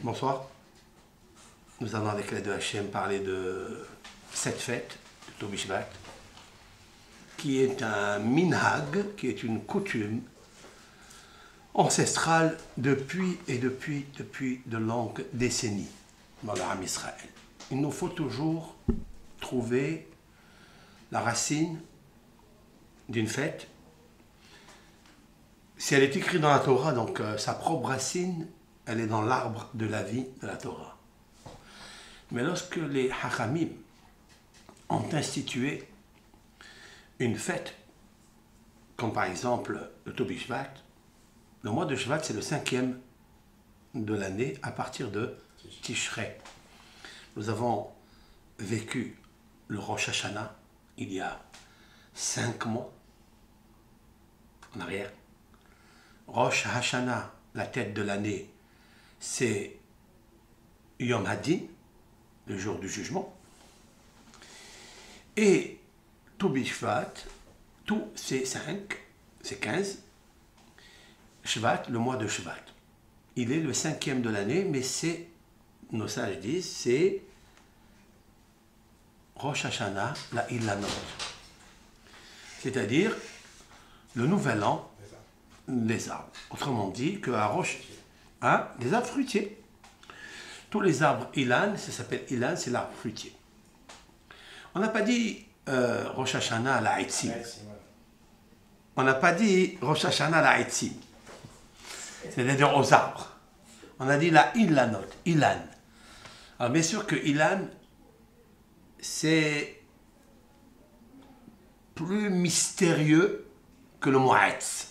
Bonsoir. Nous allons avec l'aide de Hachem parler de cette fête, de Tobi Shvat, qui est un minhag, qui est une coutume ancestrale depuis de longues décennies dans l'Am Israël. Il nous faut toujours trouver la racine d'une fête. Si elle est écrite dans la Torah, donc sa propre racine, elle est dans l'arbre de la vie de la Torah. Mais lorsque les Hachamim ont institué une fête, comme par exemple le Tobi Shvat, le mois de Shvat, c'est le 5e de l'année à partir de Tishrei. Nous avons vécu le Rosh Hashanah il y a 5 mois en arrière. Rosh Hashanah, la tête de l'année, c'est Yom Hadin, le jour du jugement. Et Tobi Shvat, tout c'est 5, c'est 15. Shvat, le mois de Shvat. Il est le 5e de l'année, mais c'est, nos sages disent, c'est Rosh Hashanah, la Ilanot. C'est-à-dire le nouvel an des arbres. Autrement dit, qu'à Rosh, des arbres fruitiers. Tous les arbres Ilan, ça s'appelle Ilan, c'est l'arbre fruitier. On n'a pas dit Rosh Hashanah la Eitzim. On n'a pas dit Rosh Hashanah la Eitzim. C'est-à-dire aux arbres. On a dit la Ilanot, Ilan. Alors bien sûr que Ilan, c'est plus mystérieux que le Moetz.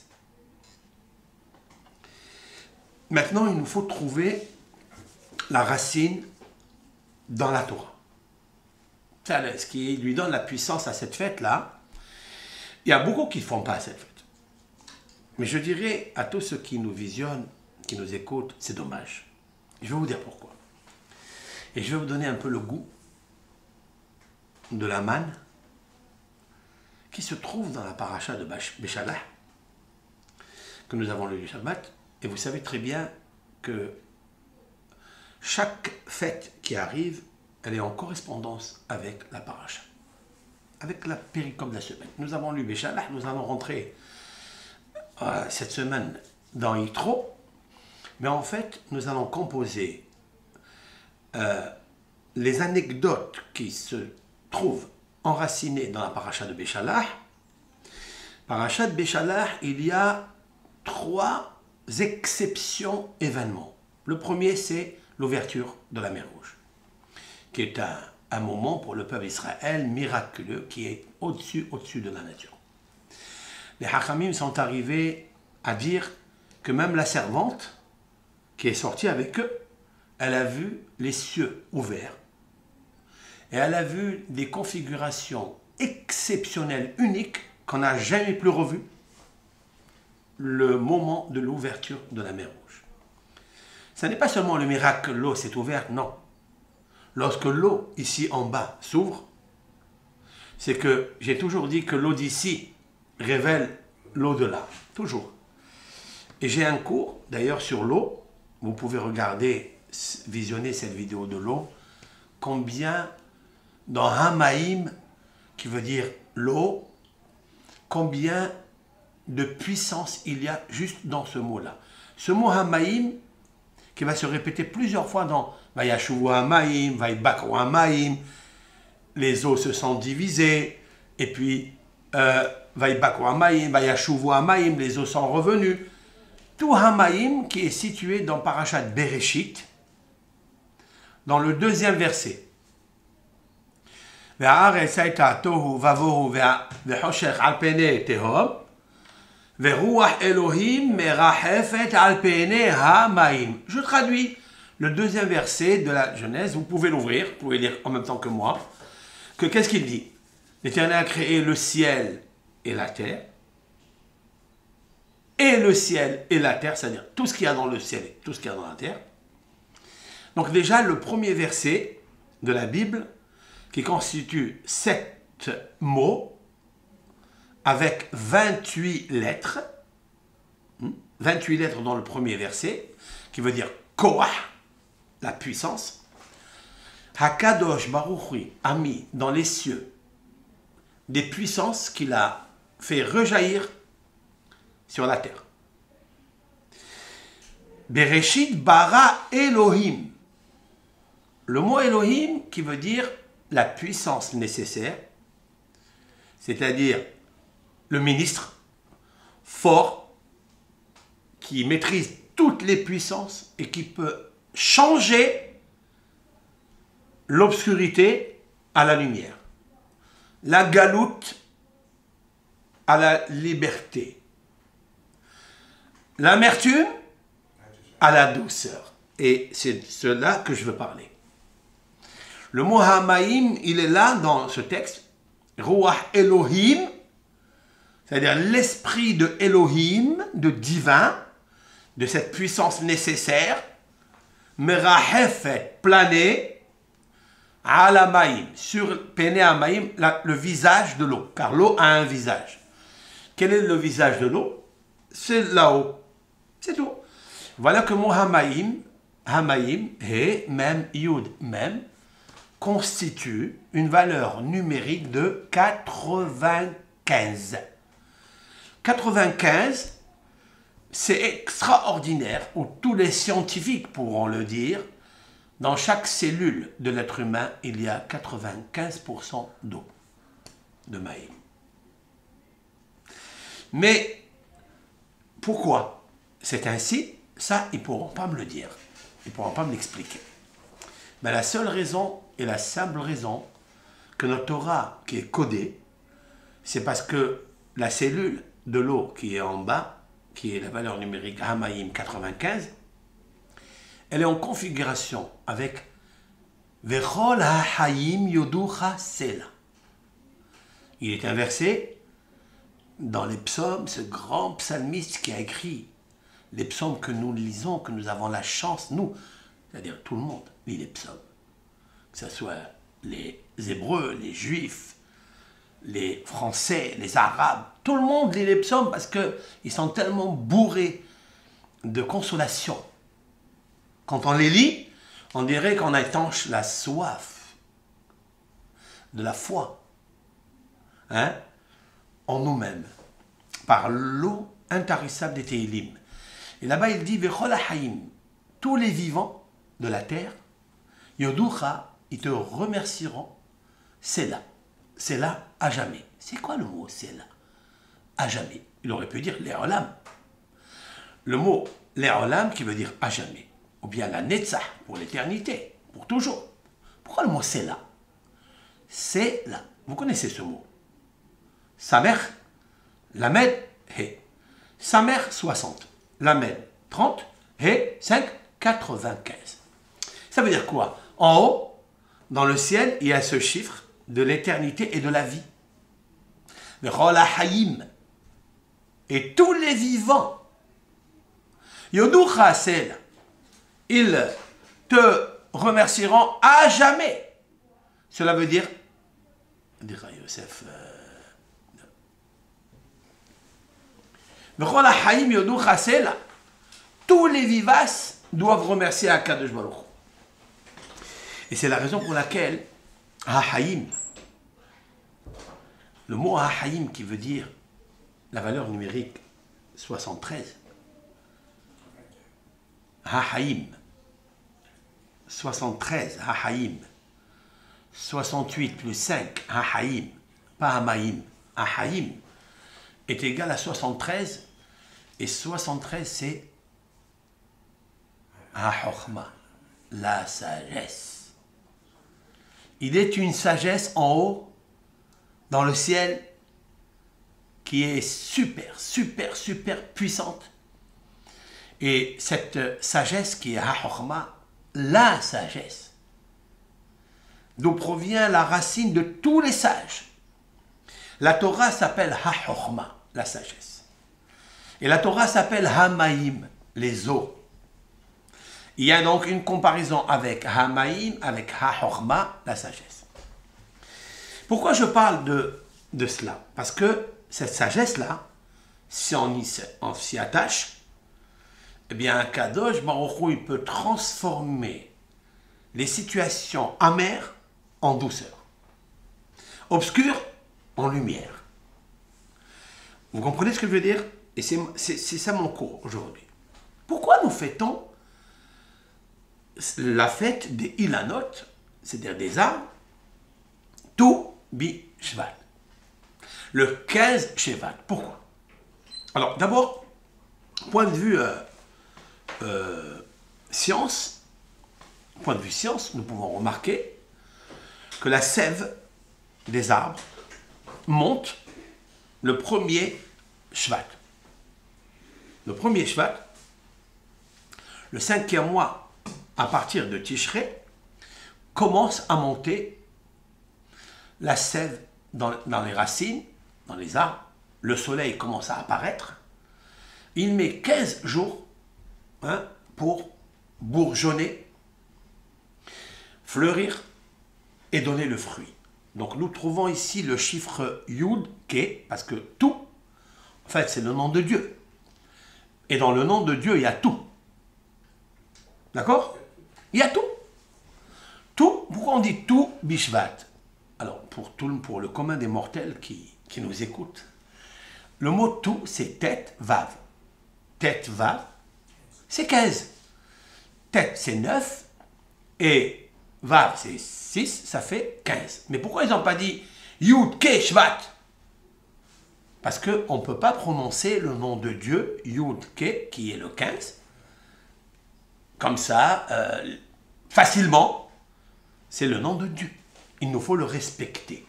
Maintenant, il nous faut trouver la racine dans la Torah. C'est ce qui lui donne la puissance à cette fête-là. Il y a beaucoup qui ne font pas cette fête. Mais je dirais à tous ceux qui nous visionnent, qui nous écoutent, c'est dommage. Je vais vous dire pourquoi. Et je vais vous donner un peu le goût de la manne qui se trouve dans la paracha de Béchalah, que nous avons lu du Shabbat. Et vous savez très bien que chaque fête qui arrive, elle est en correspondance avec la paracha, avec la péricope de la semaine. Nous avons lu Béchalah, nous allons rentrer cette semaine dans Yitro, mais en fait, nous allons composer les anecdotes qui se trouvent enracinées dans la paracha de Béchalah. Paracha de Béchalah, il y a 3 exceptions événements. Le premier, c'est l'ouverture de la mer Rouge, qui est un moment pour le peuple d'Israël miraculeux, qui est au-dessus de la nature. Les Hachamim sont arrivés à dire que même la servante qui est sortie avec eux, elle a vu les cieux ouverts et elle a vu des configurations exceptionnelles, uniques, qu'on n'a jamais plus revues, le moment de l'ouverture de la mer Rouge. Ce n'est pas seulement le miracle que l'eau s'est ouverte, non. Lorsque l'eau, ici en bas, s'ouvre, c'est que j'ai toujours dit que l'eau d'ici révèle l'au-delà, toujours. Et j'ai un cours, d'ailleurs, sur l'eau. Vous pouvez regarder, visionner cette vidéo de l'eau. Combien, dans Hamaïm, qui veut dire l'eau, combien de puissance il y a juste dans ce mot-là. Ce mot Hamaïm, qui va se répéter plusieurs fois dans Vayashuvu Hamaïm, Vaybakru Hamaïm, les eaux se sont divisées, et puis Vaybakru Hamaïm, Vayashuvu Hamaïm, les eaux sont revenues. Tout Hamaïm qui est situé dans Parashat Bereshit, dans le 2e verset. Ve'aretz hayta tohu vavohu ve'choshech al penei tehom, ve'ruach Elohim merachefet al penei hamaim. Je traduis le 2e verset de la Genèse. Vous pouvez l'ouvrir, vous pouvez lire en même temps que moi. Que qu'est-ce qu'il dit? L'Éternel a créé le ciel et la terre. Et le ciel et la terre, c'est-à-dire tout ce qu'il y a dans le ciel et tout ce qu'il y a dans la terre. Donc déjà, le premier verset de la Bible, qui constitue 7 mots, avec 28 lettres, 28 lettres dans le premier verset, qui veut dire Koach, la puissance, Hakadosh Baruch Hu a mis dans les cieux des puissances qu'il a fait rejaillir sur la terre. Bereshit bara Elohim. Le mot Elohim qui veut dire la puissance nécessaire, c'est-à-dire le ministre fort qui maîtrise toutes les puissances et qui peut changer l'obscurité à la lumière, la galoute à la liberté, l'amertume à la douceur. Et c'est de cela que je veux parler. Le mot Hamaim, il est là dans ce texte, Ruach Elohim, c'est-à-dire l'esprit de Elohim, de divin, de cette puissance nécessaire, Merahefet, plané, Alamaim, sur Pene Amaim, le visage de l'eau, car l'eau a un visage. Quel est le visage de l'eau? C'est là-haut, c'est tout. Voilà que mon Hamaim, et même Yud, même, constitue une valeur numérique de 95. 95, c'est extraordinaire, ou tous les scientifiques pourront le dire. Dans chaque cellule de l'être humain, il y a 95% d'eau, de maïm. Mais pourquoi c'est ainsi? Ça, ils ne pourront pas me le dire. Ils ne pourront pas me l'expliquer. Mais la seule raison et la simple raison que notre Torah qui est codée, c'est parce que la cellule de l'eau qui est en bas, qui est la valeur numérique Hamaim 95, elle est en configuration avec Vechol HaHayim Yoducha Sela. Il est inversé dans les psaumes, ce grand psalmiste qui a écrit les psaumes que nous lisons, que nous avons la chance, nous, c'est-à-dire tout le monde, lit les psaumes. Que ce soit les Hébreux, les Juifs, les Français, les Arabes, tout le monde lit les psaumes parce qu'ils sont tellement bourrés de consolation. Quand on les lit, on dirait qu'on étanche la soif de la foi en nous-mêmes, par l'eau intarissable des Téhilim. Et là-bas, il dit, Vechol HaHayim, tous les vivants de la terre, Yoducha, ils te remercieront, c'est là à jamais. C'est quoi le mot c'est là? À jamais. Il aurait pu dire Le'olam. Le mot Le'olam qui veut dire à jamais. Ou bien la Netzach, pour l'éternité, pour toujours. Pourquoi le mot c'est là? C'est là. Vous connaissez ce mot. Samer, Lamed, He. Samer, 60. Lamed, 30. He, 5, 95. Ça veut dire quoi? En haut, dans le ciel, il y a ce chiffre de l'éternité et de la vie. Vechol HaHayim. Et tous les vivants. Yoducha Sela. Ils te remercieront à jamais. Cela veut dire, dira Yosef, Vechol HaHayim Yoducha Sela. Tous les vivaces doivent remercier Akadosh Baruch Hu. Et c'est la raison pour laquelle HaHayim, le mot HaHayim qui veut dire la valeur numérique 73, HaHayim, 73, HaHayim, 68 plus 5, HaHayim, pas Hamaim, HaHayim, est égal à 73, et 73 c'est HaChochma, la sagesse. Il est une sagesse en haut, dans le ciel, qui est super, super, super puissante. Et cette sagesse qui est HaChochma, la sagesse, d'où provient la racine de tous les sages. La Torah s'appelle HaChochma, la sagesse. Et la Torah s'appelle Hamaim, les eaux. Il y a donc une comparaison avec Hamaim, avec HaChochma, la sagesse. Pourquoi je parle de cela? Parce que cette sagesse-là, si on s'y attache, eh bien, Kadosh Baruch Hu, il peut transformer les situations amères en douceur, obscures en lumière. Vous comprenez ce que je veux dire? Et c'est ça mon cours aujourd'hui. Pourquoi nous fêtons la fête des Ilanot, c'est-à-dire des arbres, tout bi Shvat, le 15 Shevat? Pourquoi? Alors d'abord, point de vue science, nous pouvons remarquer que la sève des arbres monte le premier Shvat. Le premier Shvat, le 5e mois à partir de Tishré, commence à monter la sève dans les racines, dans les arbres. Le soleil commence à apparaître. Il met 15 jours pour bourgeonner, fleurir et donner le fruit. Donc nous trouvons ici le chiffre Yud, Ke, parce que tout, en fait, c'est le nom de Dieu. Et dans le nom de Dieu, il y a tout. D'accord? Il y a tout. Tout, pourquoi on dit tout Bishvat? Alors, pour le commun des mortels qui nous écoutent, le mot tout, c'est tête, vav. Tête, vav, c'est 15. Tête, c'est 9. Et vav, c'est 6, ça fait 15. Mais pourquoi ils n'ont pas dit Yud, Ke, Shvat? Parce qu'on ne peut pas prononcer le nom de Dieu, Yud, Ke, qui est le 15, comme ça, facilement. C'est le nom de Dieu. Il nous faut le respecter.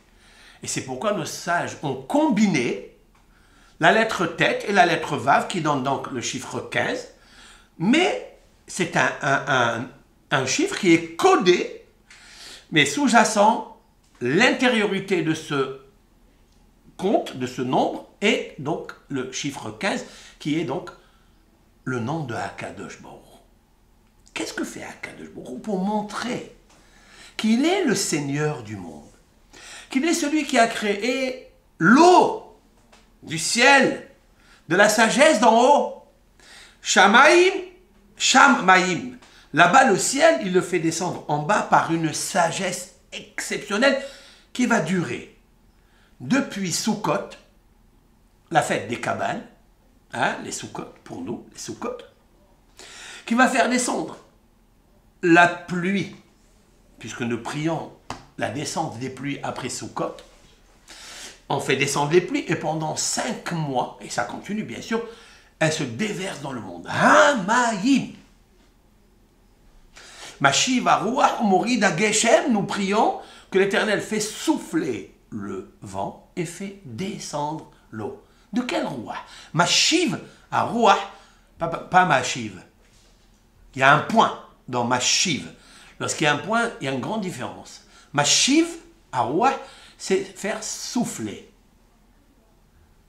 Et c'est pourquoi nos sages ont combiné la lettre tête et la lettre vav, qui donne donc le chiffre 15. Mais c'est un chiffre qui est codé, mais sous-jacent, l'intériorité de ce compte, de ce nombre, est donc le chiffre 15, qui est donc le nom de Akadosh Baruch. Qu'est-ce que fait Akadosh Baruch pour montrer qu'il est le Seigneur du monde, qu'il est celui qui a créé l'eau du ciel, de la sagesse d'en haut, Shamaim, Shamaim. Là-bas, le ciel, il le fait descendre en bas par une sagesse exceptionnelle qui va durer depuis Sukkot, la fête des cabanes, les Sukkot, pour nous, les Sukkot, qui va faire descendre la pluie, puisque nous prions la descente des pluies après Sukkot. On fait descendre les pluies et pendant 5 mois, et ça continue bien sûr, elles se déversent dans le monde. Hamaïm. Mashiva Ruach Morida Geshem, nous prions que l'Éternel fait souffler le vent et fait descendre l'eau. De quel Ruach? Mashiv à Ruach, pas Mashiv. Il y a un point dans Mashiv. Lorsqu'il y a un point, il y a une grande différence. Mashiv à Ruach, c'est faire souffler.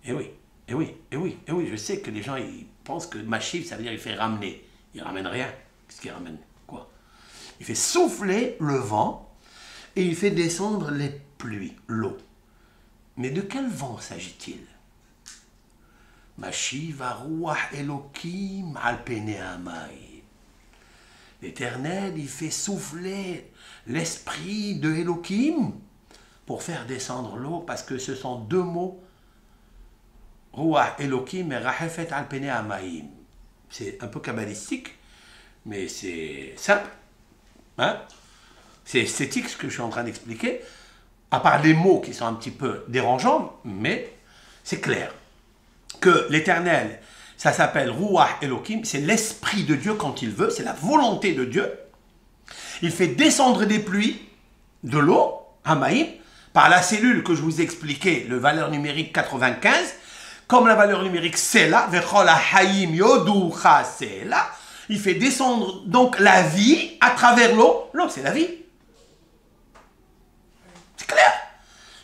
Et oui, et oui, et oui, et oui, je sais que les gens ils pensent que Mashiv, ça veut dire il fait ramener. Il ramène rien. Qu'est-ce qu'il ramène? Quoi? Il fait souffler le vent et il fait descendre les pluies, l'eau. Mais de quel vent s'agit-il? Mashiv Ruach Elokim al pene hamay. L'Éternel, il fait souffler l'esprit de Elokim pour faire descendre l'eau, parce que ce sont deux mots, Ruach Elokim et Rahefet al pene hamayim. C'est un peu kabbalistique, mais c'est simple. C'est esthétique ce que je suis en train d'expliquer, à part les mots qui sont un petit peu dérangeants, mais c'est clair que l'Éternel, ça s'appelle Ruach Elokim, c'est l'esprit de Dieu quand il veut, c'est la volonté de Dieu. Il fait descendre des pluies, de l'eau, Hamaïm, par la cellule que je vous ai expliqué, le valeur numérique 95, comme la valeur numérique Sela, Vechol Haïm Yoducha Sela, il fait descendre donc la vie à travers l'eau. L'eau, c'est la vie. C'est clair.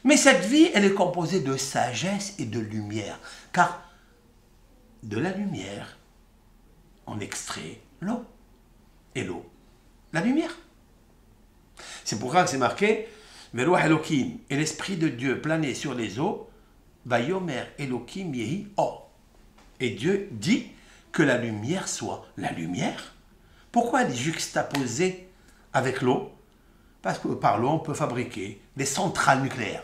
Mais cette vie, elle est composée de sagesse et de lumière. Car de la lumière, on extrait l'eau. Et l'eau, la lumière. C'est pour ça que c'est marqué Veruach Elokim, et l'Esprit de Dieu planait sur les eaux, Vayomer Elokim Yehi Or. Et Dieu dit que la lumière soit la lumière. Pourquoi elle est juxtaposée avec l'eau, parce que par l'eau, on peut fabriquer des centrales nucléaires.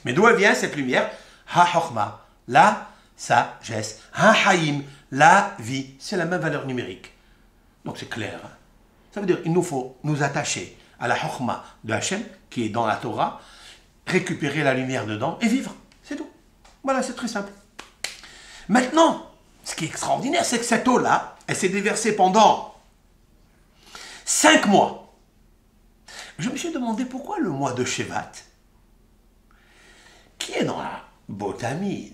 Mais d'où elle vient cette lumière? Ha-Chokhma, la sagesse. Ha-Haïm, la vie. C'est la même valeur numérique. Donc c'est clair. Hein? Ça veut dire qu'il nous faut nous attacher à la Chokhma de Hachem, qui est dans la Torah, récupérer la lumière dedans et vivre. C'est tout. Voilà, c'est très simple. Maintenant, ce qui est extraordinaire, c'est que cette eau-là, elle s'est déversée pendant 5 mois. Je me suis demandé pourquoi le mois de Shevat, qui est dans la botamie,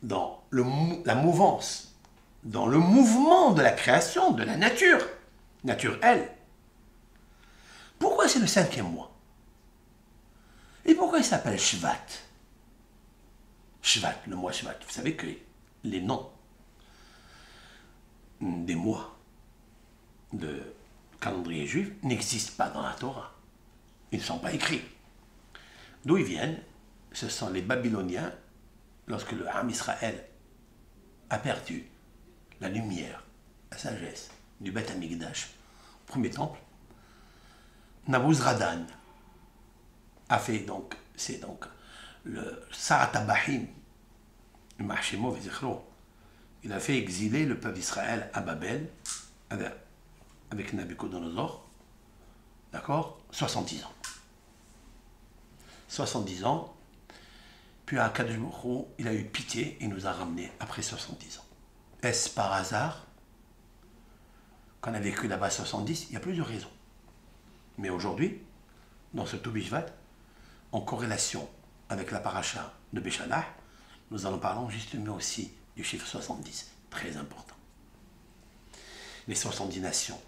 la mouvance, dans le mouvement de la création, de la nature, elle. Pourquoi c'est le 5e mois? Et pourquoi il s'appelle Shvat? Shvat, le mois Shvat. Vous savez que les noms des mois de calendrier juif n'existent pas dans la Torah. Ils ne sont pas écrits. D'où ils viennent? Ce sont les Babyloniens, lorsque le Ham Israël a perdu la lumière, la sagesse du Beth Amikdash, premier temple. Nabuzradan a fait donc, c'est donc le Saratabahim, le Mahshemo Vezechro. Il a fait exiler le peuple d'Israël à Babel avec Nabucodonosor, d'accord, 70 ans. 70 ans, puis à Kadosh Baruch Hu, il a eu pitié et nous a ramenés après 70 ans. Est-ce par hasard qu'on a vécu là-bas 70? Il y a plusieurs raisons. Mais aujourd'hui, dans ce Toubishvat, en corrélation avec la paracha de Béchalah, nous allons parler justement aussi du chiffre 70, très important. Les 70 nations,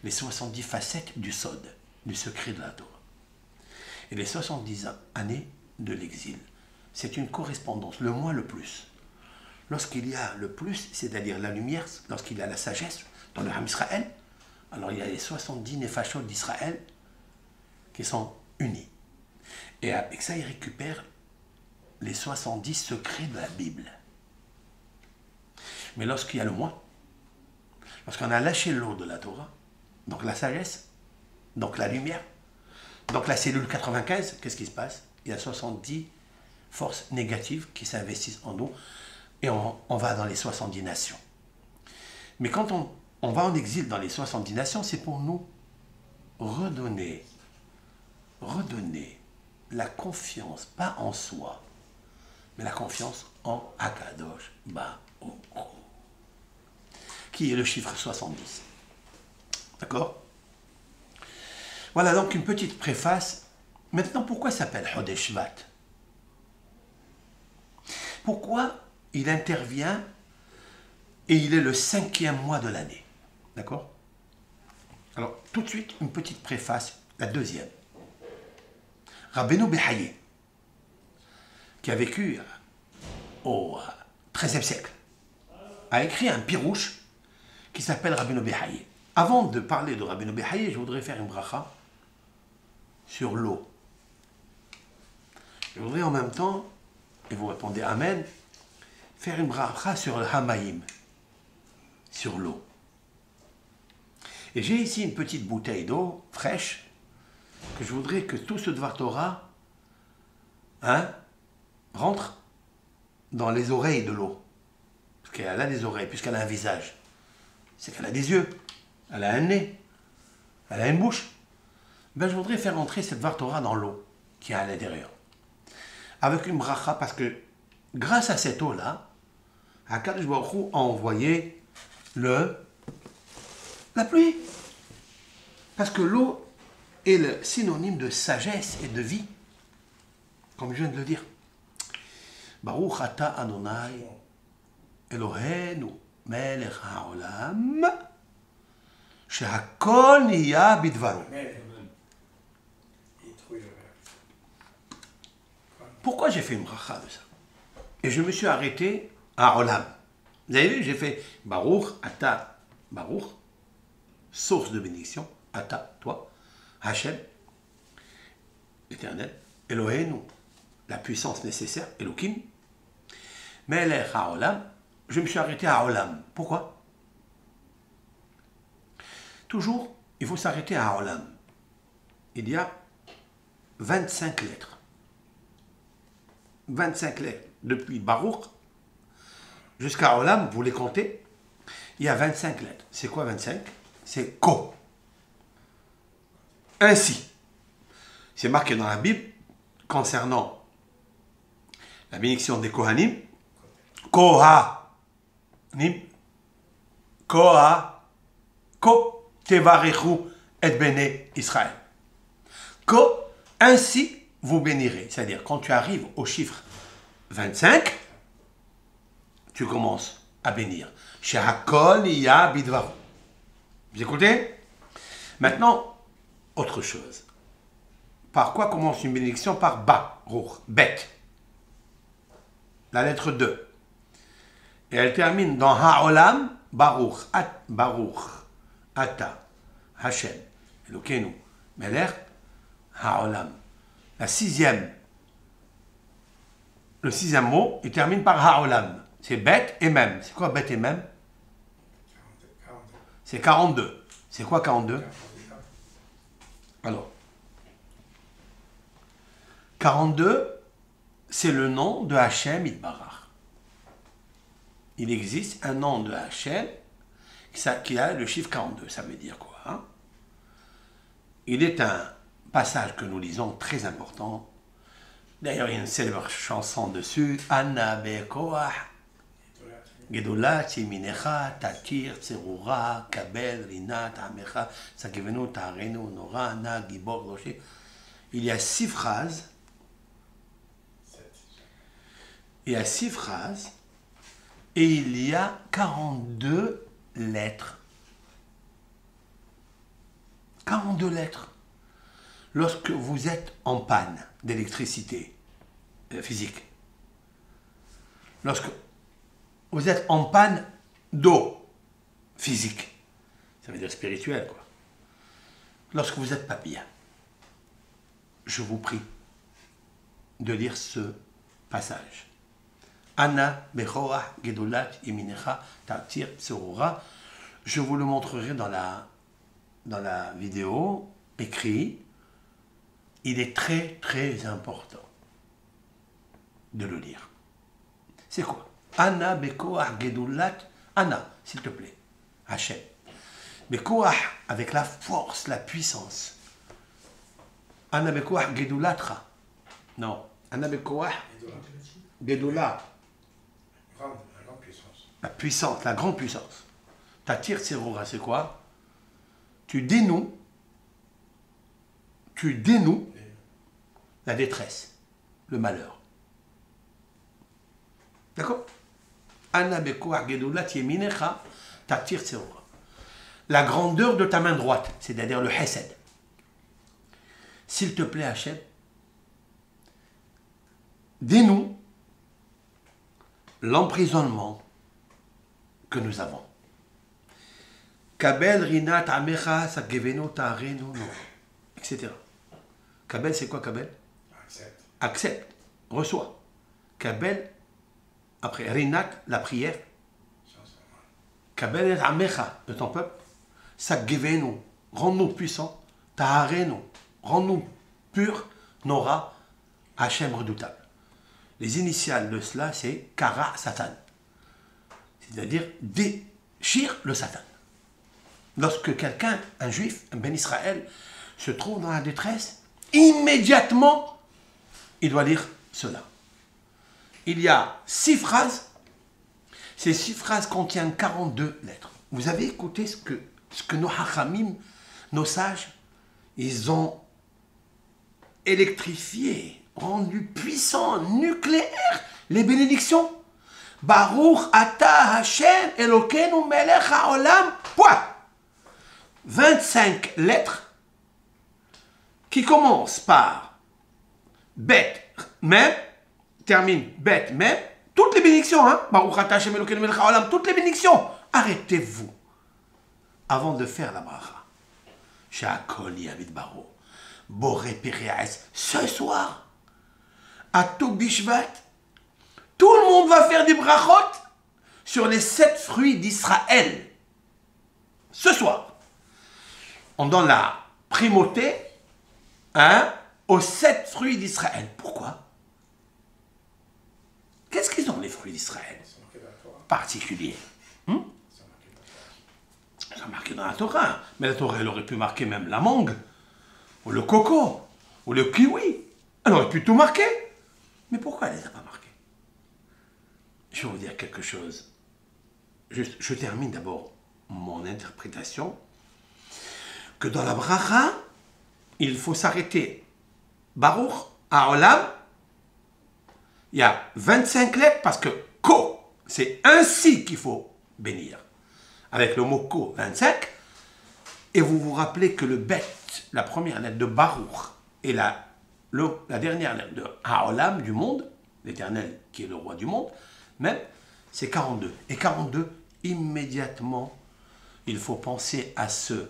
les 70 facettes du Sod, du secret de la Torah, et les 70 années de l'exil. C'est une correspondance, le moins le plus. Lorsqu'il y a le plus, c'est-à-dire la lumière, lorsqu'il y a la sagesse dans le Ham Israël, alors il y a les 70 Nefashot d'Israël qui sont unis. Et avec ça, il récupère les 70 secrets de la Bible. Mais lorsqu'il y a le moins, lorsqu'on a lâché l'eau de la Torah, donc la sagesse, donc la lumière, donc la cellule 95, qu'est-ce qui se passe? Il y a 70 forces négatives qui s'investissent en nous et on va dans les 70 nations. Mais quand on va en exil dans les 70 nations, c'est pour nous redonner la confiance, pas en soi, mais la confiance en Akadosh Baruch Hu, qui est le chiffre 70. D'accord? Voilà donc une petite préface. Maintenant, pourquoi ça s'appelle Chodesh Shvat? Pourquoi il intervient et il est le 5e mois de l'année? D'accord? Alors, tout de suite, une petite préface, la deuxième. Rabbeinu Behaye, qui a vécu au XIIIe siècle, a écrit un pirouche qui s'appelle Rabbeinu Behaye. Avant de parler de Rabbeinu Behaye, je voudrais faire une bracha sur l'eau. Je voudrais en même temps, et vous répondez Amen, faire une bracha sur le Hamaïm, sur l'eau. Et j'ai ici une petite bouteille d'eau fraîche que je voudrais que tout ce Dvar Torah rentre dans les oreilles de l'eau. Parce qu'elle a des oreilles, puisqu'elle a un visage. C'est qu'elle a des yeux, elle a un nez, elle a une bouche. Ben, je voudrais faire entrer cette Dvar Torah dans l'eau qui est à l'intérieur. Avec une bracha, parce que grâce à cette eau-là, Akadosh Baruch Hu a envoyé la pluie. Parce que l'eau est le synonyme de sagesse et de vie, comme je viens de le dire. Baruch ata Adonai Eloheinu melech haolam shehakol niya bidvaro. Pourquoi j'ai fait une bracha de ça? Et je me suis arrêté à Olam. Vous avez vu, j'ai fait Baruch ata, Baruch, source de bénédiction, ata, toi, Hachem, l'éternel, Eloheinu, la puissance nécessaire, Elohim, Melech haolam, je me suis arrêté à Olam. Pourquoi? Toujours, il faut s'arrêter à Olam. Il y a 25 lettres. 25 lettres. Depuis Baruch jusqu'à Olam, vous les comptez, il y a 25 lettres. C'est quoi 25? C'est Ko. Ainsi. C'est marqué dans la Bible concernant la bénédiction des Kohanim. Kohanim. Ko tevarechu et bene Israël. Ko, ainsi vous bénirez. C'est-à-dire, quand tu arrives au chiffre 25, tu commences à bénir. Shehakol iya bidvaru. Vous écoutez? Maintenant, autre chose. Par quoi commence une bénédiction? Par Baruch, Bet. La lettre 2. Et elle termine dans Ha'olam, Baruch, Baruch, Ata, Hashem, Elokeinu, Melech, Ha'olam. Le sixième mot, il termine par Ha'olam. C'est Bet et Mem. C'est quoi Bet et Mem? C'est 42. C'est quoi 42? Alors, 42, c'est le nom de Hachem Itbarach. Il existe un nom de Hachem qui a le chiffre 42. Ça veut dire quoi, hein? Il est un passage que nous lisons très important. D'ailleurs, il y a une célèbre chanson dessus. Anna bekoach gedolat yeminecha tatir tserura kabel rinat amecha sakivenu tarenu nora na gibor rocher. Il y a 6 phrases. Il y a 6 phrases et il y a 42 lettres. 42 lettres. Lorsque vous êtes en panne d'électricité physique, lorsque vous êtes en panne d'eau physique, ça veut dire spirituelle, quoi. Lorsque vous n'êtes pas bien, je vous prie de lire ce passage. Anna bechoach gedolat yeminecha tatir tserura. Je vous le montrerai dans la vidéo écrit. Il est très très important de le lire. C'est quoi? Anna bechoach gedolat. Anna, s'il te plaît. Hachem. Bechoach, avec la force, la puissance. Anna bechoach gedolatra. Non. Anna bechoach gedolat. La grande puissance. La puissance, la grande puissance. Tatir tserura, c'est quoi? Tu dénoues la détresse, le malheur. D'accord? Anna bekoach gedolat yeminecha tatir tserura. La grandeur de ta main droite, c'est-à-dire le hesed. S'il te plaît, Hachem, dénoue l'emprisonnement que nous avons. Kabel rinat amecha sakeveno tarenu, etc. Kabel, c'est quoi Kabel? Accepte. Accepte, reçois. Kabel, après rinat, la prière. Kabel et amecha, de ton peuple. Sakeveno, rends-nous puissants. Taharenu, rends-nous purs. Nora, Hachem redoutable. Les initiales de cela, c'est Kara Satan. C'est-à-dire déchire le Satan. Lorsque quelqu'un, un juif, un Ben Israël, se trouve dans la détresse, immédiatement, il doit lire cela. Il y a 6 phrases. Ces 6 phrases contiennent 42 lettres. Vous avez écouté ce que nos hachamim, nos sages, ils ont électrifié, rendu puissant, nucléaire, les bénédictions. Baruch ata Hashem Elokeinu melech haolam. Point. 25 lettres qui commencent par Bet Mem, terminent Bet Mem, toutes les bénédictions, hein? Baruch ata Hashem Elokeinu melech haolam, toutes les bénédictions. Arrêtez-vous avant de faire la bracha. Shehakol iya bidvaru. Boré Péréas, ce soir, à Toubishvat, tout le monde va faire des brachot sur les 7 fruits d'Israël. Ce soir. on donne la primauté aux 7 fruits d'Israël. Pourquoi? Qu'est-ce qu'ils ont, les fruits d'Israël? C'est marqué dans la Torah. Particulier. C'est marqué dans la Torah. Ça marqué dans la Torah. Mais la Torah, elle aurait pu marquer même la mangue, ou le coco, ou le kiwi. Elle aurait pu tout marquer. Mais pourquoi elle ne les a pas marqués? Je vais vous dire quelque chose. Je termine d'abord mon interprétation. Que dans la bracha, il faut s'arrêter. Baruch Haolam, il y a 25 lettres parce que ko, c'est ainsi qu'il faut bénir. Avec le mot ko, 25. Et vous vous rappelez que le bet, la première lettre de Baruch, et la dernière lettre de Haolam, du monde, l'Éternel qui est le roi du monde, même, c'est 42. Et 42, immédiatement, il faut penser à ce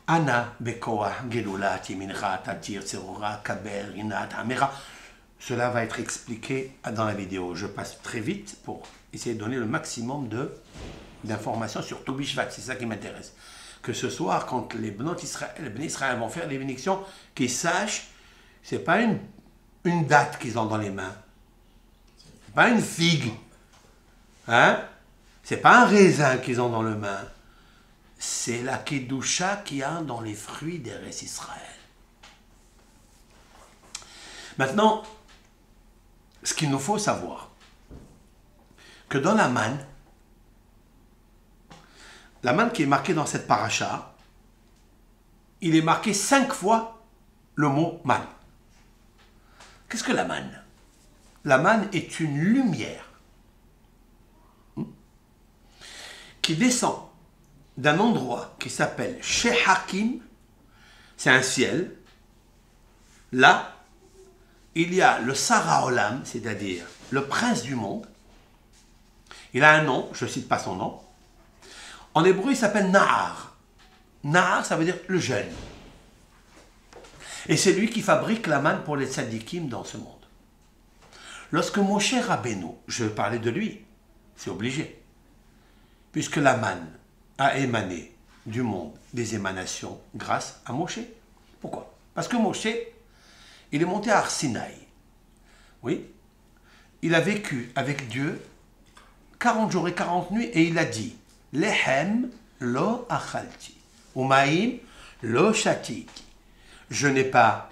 Ana bekoah gelula timincha tatir tserora kaber inat amera. Cela va être expliqué dans la vidéo. Je passe très vite pour essayer de donner le maximum d'informations sur Tobi Shvat. C'est ça qui m'intéresse. Que ce soir, quand les Bnot Israël vont faire les bénédictions, qu'ils sachent, ce n'est pas une date qu'ils ont dans les mains. Ce n'est pas une figue. Hein? Ce n'est pas un raisin qu'ils ont dans les mains. C'est la Kedusha qu'il y a dans les fruits d'Eretz Israël. Maintenant, ce qu'il nous faut savoir, que dans la manne qui est marquée dans cette paracha, il est marqué 5 fois le mot manne. Qu'est-ce que la manne? La manne est une lumière qui descend d'un endroit qui s'appelle Shehakim, c'est un ciel. Là, il y a le Sara Olam, c'est-à-dire le prince du monde. Il a un nom, je ne cite pas son nom. En hébreu, il s'appelle Nahar. Nahar, ça veut dire le jeune. Et c'est lui qui fabrique la manne pour les tzadikim dans ce monde. Lorsque Moshe Rabbeinu, je vais parler de lui, c'est obligé, puisque la manne a émané du monde des émanations grâce à Moshe. Pourquoi? Parce que Moshe, il est monté à Har Sinaï. Oui. Il a vécu avec Dieu 40 jours et 40 nuits et il a dit Lehem lo achalti, umaim lo shatiti. Je n'ai pas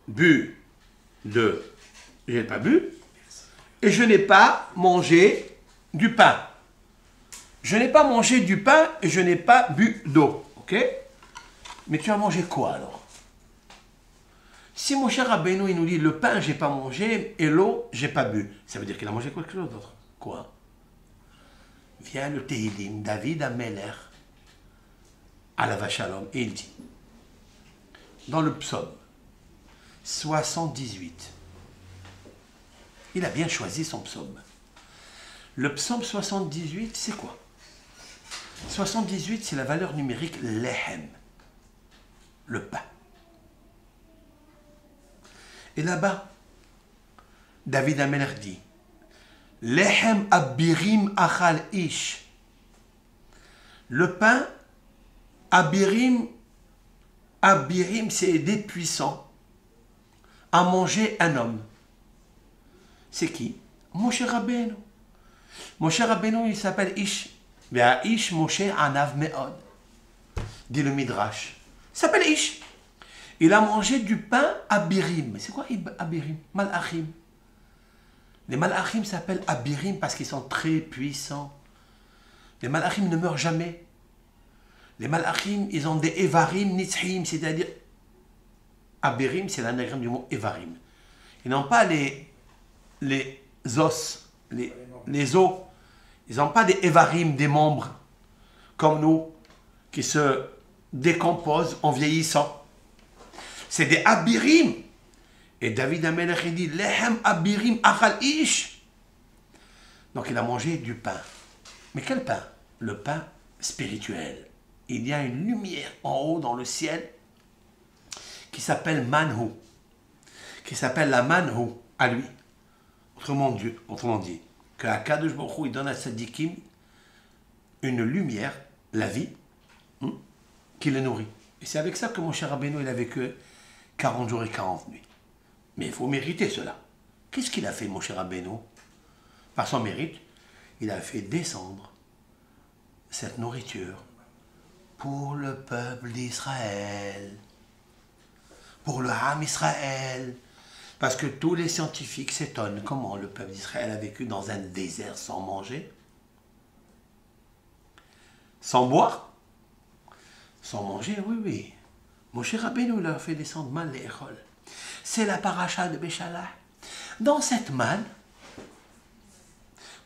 bu et je n'ai pas mangé du pain. Je n'ai pas mangé du pain et je n'ai pas bu d'eau. Ok? Mais tu as mangé quoi alors? Si mon cher Rabbeinu, il nous dit le pain, j'ai pas mangé et l'eau, j'ai pas bu, ça veut dire qu'il a mangé quelque chose d'autre. Quoi? Vient le Tehilim, David Ameler, Alav Shalom, et il dit, dans le psaume 78, il a bien choisi son psaume. Le psaume 78, c'est quoi? 78, c'est la valeur numérique Lehem, le pain. Et là-bas, David Ameler dit Lehem abirim achal ish. Le pain, abirim, c'est aider puissant à manger un homme. C'est qui? Moshe Rabbeinu. Moshe Rabbeinu, il s'appelle Ish. Ve'a Ish Moshe anav me'od. Dit le Midrash. Il s'appelle Ish. Il a mangé du pain abirim. C'est quoi abirim? Malachim. Les malachim s'appellent abirim parce qu'ils sont très puissants. Les malachim ne meurent jamais. Les malachim, ils ont des evarim nitzhim, c'est-à-dire abirim, c'est l'anagramme du mot evarim. Ils n'ont pas les os, les os. Ils n'ont pas des evarim, des membres, comme nous, qui se décomposent en vieillissant. C'est des abirim. Et David Amelech, il dit Lehem abirim achal ish. Donc il a mangé du pain. Mais quel pain? Le pain spirituel. Il y a une lumière en haut dans le ciel qui s'appelle Manhu. Qui s'appelle la Manhu à lui. Autrement dit, que Akadosh Baruch Hu, il donne à Tzadikim une lumière, la vie, qui le nourrit. Et c'est avec ça que mon cher Rabbeinu, il a vécu 40 jours et 40 nuits. Mais il faut mériter cela. Qu'est-ce qu'il a fait, mon cher Rabbeinu? Par son mérite, il a fait descendre cette nourriture pour le peuple d'Israël, pour le Ham Israël. Parce que tous les scientifiques s'étonnent comment le peuple d'Israël a vécu dans un désert sans manger, sans boire, sans manger, oui, oui. Moshe Rabbeinu l'a fait descendre man l'échol. C'est la paracha de Béchalah. Dans cette manne,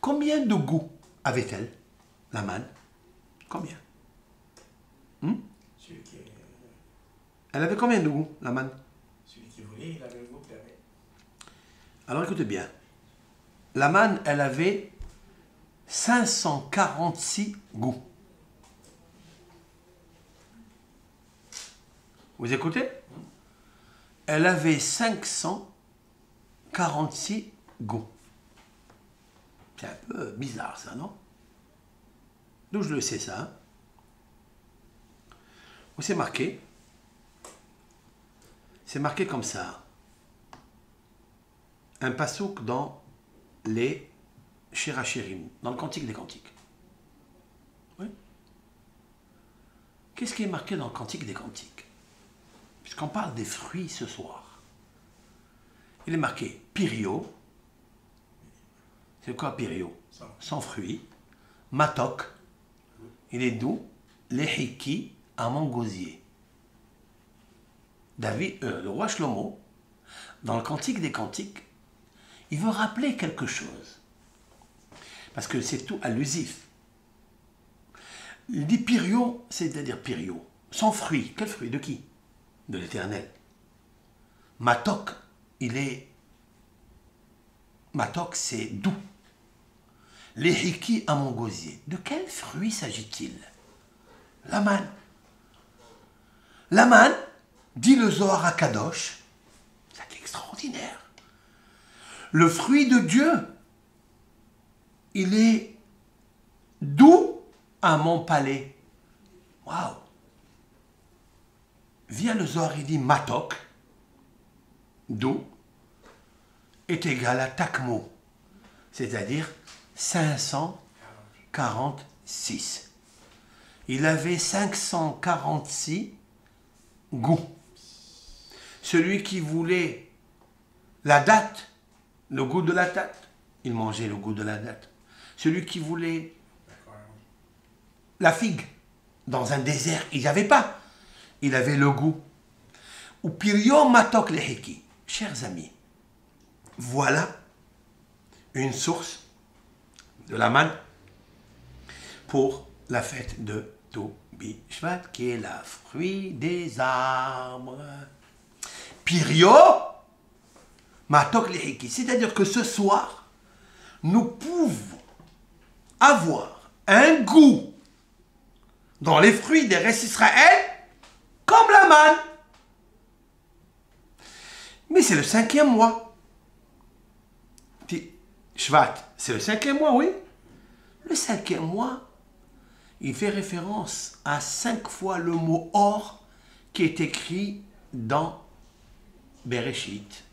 combien de goûts avait-elle, la manne? Combien? Celui qui, Elle avait combien de goûts, la manne? celui qui voulait, il avait le goût qu'il avait. Alors écoutez bien. La manne, elle avait 546 goûts. Vous écoutez? Elle avait 546 goûts. C'est un peu bizarre ça, non? D'où je le sais ça, hein? Où c'est marqué? C'est marqué comme ça. Un passouk dans les Shirachirim, dans le Cantique des Cantiques. Oui. Qu'est-ce qui est marqué dans le Cantique des Cantiques? Puisqu'on parle des fruits ce soir. Il est marqué Pirio. C'est quoi Pirio? Sans fruits. Matok. Il est doux. Lehiki, amand gosier. David, le roi Shlomo, dans le Cantique des Cantiques, il veut rappeler quelque chose. Parce que c'est tout allusif. Il dit Pirio, c'est-à-dire Pirio. Sans fruit. Quel fruit? De qui? De l'Éternel. Matok, Matok, c'est doux. Lehiki amand gosier. De quel fruit s'agit-il? La manne. La manne, dit le Zohar à Kadosh, c'est extraordinaire. Le fruit de Dieu, il est doux à mon palais. Waouh! Vient le Zohar, il dit Matok, doux, est égal à Takmo, c'est-à-dire 546. Il avait 546 goûts. Celui qui voulait la date, le goût de la date, il mangeait le goût de la date. Celui qui voulait la figue, dans un désert, il n'y avait pas. Il avait le goût. Ou pirio matok lehiki. Chers amis, voilà une source de la manne pour la fête de Tou Bishvat, qui est la fruit des arbres. Pirio matok lehiki. C'est-à-dire que ce soir, nous pouvons avoir un goût dans les fruits des restes Israël comme la manne. Mais c'est le 5e mois. Shvat, c'est le 5e mois, oui. Le 5e mois, il fait référence à 5 fois le mot or qui est écrit dans Bereshit.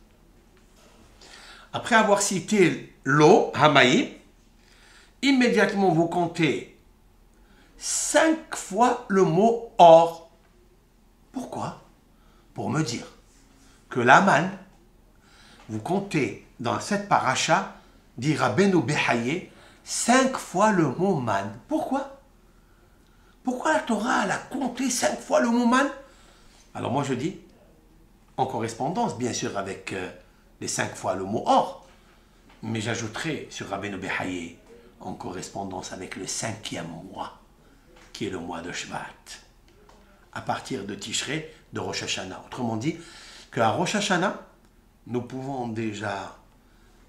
Après avoir cité l'eau, Hamaïm, immédiatement vous comptez 5 fois le mot or. Pourquoi? Pour me dire que la manne, vous comptez dans cette paracha, dit Rabbeinu Behaye, 5 fois le mot manne. Pourquoi? Pourquoi la Torah elle a compté 5 fois le mot manne? Alors moi je dis, en correspondance bien sûr avec les 5 fois le mot or, mais j'ajouterai sur Rabbeinu Behaye en correspondance avec le 5e mois, qui est le mois de Shvat, à partir de Tishrei, de Rosh Hashanah. Autrement dit, qu'à Rosh Hashanah, nous pouvons déjà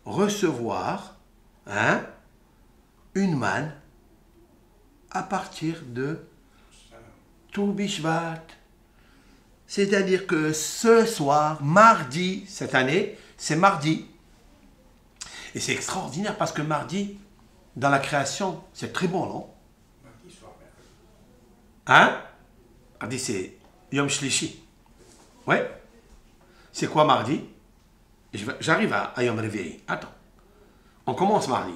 recevoir une manne à partir de Tou Bishvat. C'est-à-dire que ce soir, mardi, cette année, c'est mardi. Et c'est extraordinaire parce que mardi, dans la création, c'est très bon, non? Mardi soir, mercredi. Hein? Mardi, c'est Yom Shlishi. Ouais. C'est quoi mardi? J'arrive à Yom Revi'i. Attends. On commence mardi.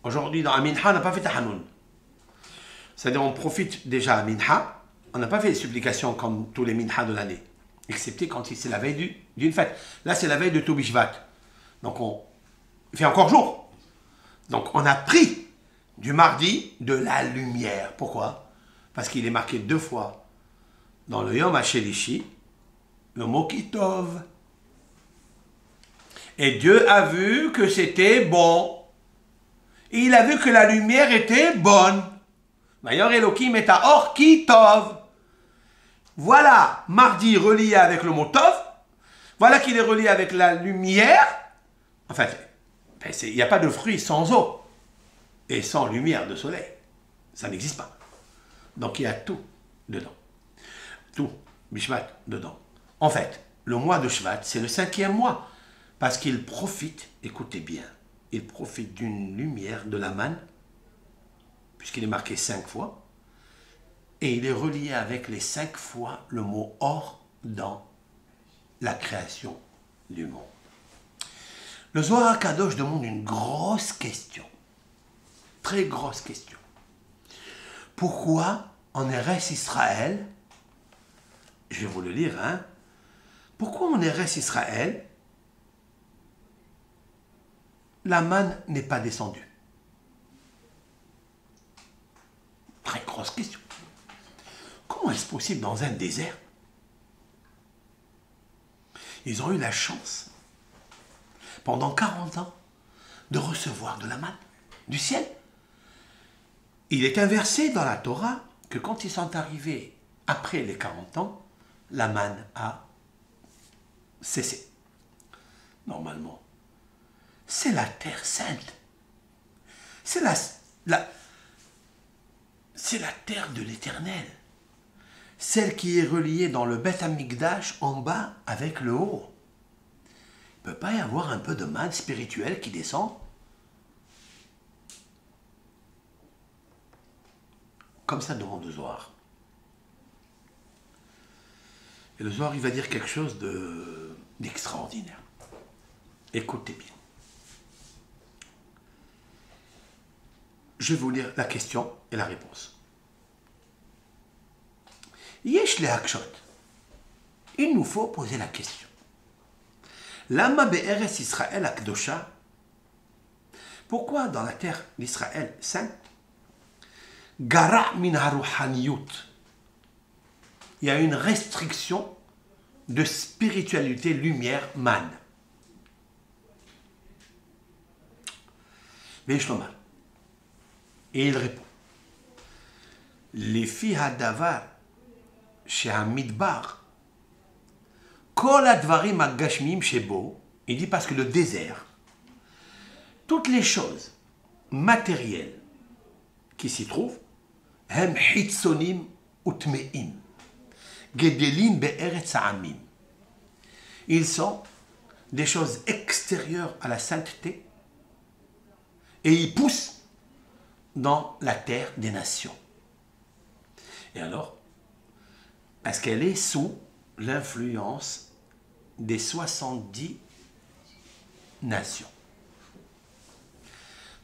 Aujourd'hui, dans Aminha, on n'a pas fait Tahanoun. C'est-à-dire, on profite déjà à Minha. On n'a pas fait les supplications comme tous les Minha de l'année. Excepté quand c'est la veille d'une fête. Là, c'est la veille de Toubishvat. Donc, il fait encore jour. Donc, on a pris du mardi de la lumière. Pourquoi? Parce qu'il est marqué 2 fois dans le Yom HaShelishi, le mot Kitov. Et Dieu a vu que c'était bon. Et il a vu que la lumière était bonne. D'ailleurs, Elohim est à Or Kitov. Voilà, mardi relié avec le mot Tov. Voilà qu'il est relié avec la lumière. En fait, il n'y a pas de fruit sans eau et sans lumière de soleil. Ça n'existe pas. Donc il y a tout dedans. Tout, Bishvat, dedans. En fait, le mois de Shvat, c'est le 5e mois. Parce qu'il profite, écoutez bien, il profite d'une lumière de la manne, puisqu'il est marqué 5 fois, et il est relié avec les 5 fois le mot or dans la création du monde. Le Zohar HaKadosh demande une grosse question, très grosse question. Pourquoi en Eretz Israël, je vais vous le lire, hein, pourquoi en Eretz Israël, la manne n'est pas descendue? Très grosse question. Comment est-ce possible dans un désert? Ils ont eu la chance, pendant 40 ans, de recevoir de la manne du ciel. Il est inversé dans la Torah que quand ils sont arrivés après les 40 ans, la manne a cessé. Normalement, c'est la terre sainte. C'est la terre de l'Éternel. Celle qui est reliée dans le Beth Amikdash en bas avec le haut. Il ne peut pas y avoir un peu de manne spirituelle qui descend? Comme ça demande le Zohar. Et le Zohar, il va dire quelque chose d'extraordinaire. Écoutez bien. Je vais vous lire la question et la réponse. Yesh le Hakshot. Il nous faut poser la question. Lama be'eres Israël akdosha. Pourquoi dans la terre d'Israël sainte, gara min haruhaniyut, il y a une restriction de spiritualité, lumière, man. Ve'shlomal. Et il répond, les filles hadavar chez Hamidbar, kol advarim agashmim shebo, il dit parce que le désert, toutes les choses matérielles qui s'y trouvent, hem hitsonim utmeim, gedelim be'eretz ha'amim. Ils sont des choses extérieures à la sainteté et ils poussent dans la terre des nations. Et alors, parce qu'elle est sous l'influence des 70 nations.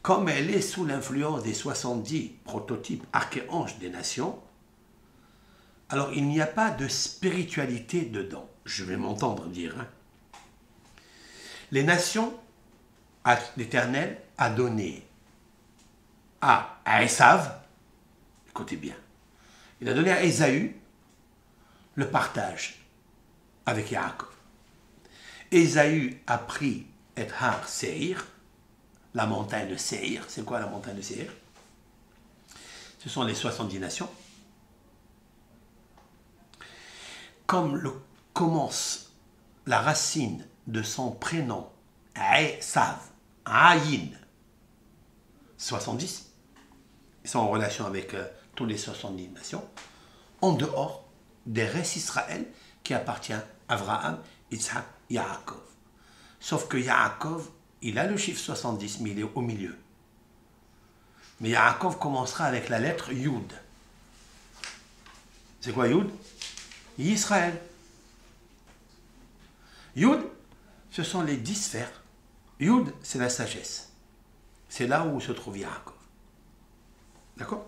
Comme elle est sous l'influence des 70 prototypes archéanges des nations, alors il n'y a pas de spiritualité dedans. Je vais m'entendre dire. Hein. Les nations, l'Éternel a donné à Esav, écoutez bien, il a donné à Ésaü le partage avec Yaakov. Ésaü a pris et Har Seir, la montagne de Seir. C'est quoi la montagne de Seir? Ce sont les 70 nations. Comme commence la racine de son prénom, Esav, Ayin, 70, ils sont en relation avec tous les 70 nations, en dehors des restes Israël qui appartient à Abraham, Yitzhak, Yaakov. Sauf que Yaakov, il a le chiffre 70, mais il est au milieu. Mais Yaakov commencera avec la lettre Yud. C'est quoi Yud? Israël. Yud, ce sont les 10 sphères. Yud, c'est la sagesse. C'est là où se trouve Yaakov. D'accord?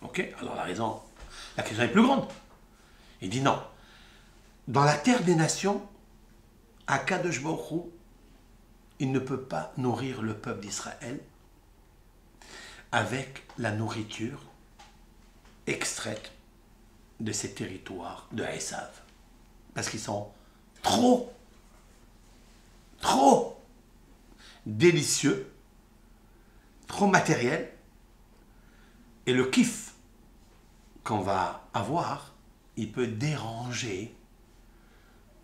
Ok? Alors la question est plus grande. Il dit non. Dans la terre des nations, Akadosh Baruch Hu, il ne peut pas nourrir le peuple d'Israël avec la nourriture extraite de ces territoires de Esav. Parce qu'ils sont trop délicieux, trop matériels. Et le kiff qu'on va avoir, il peut déranger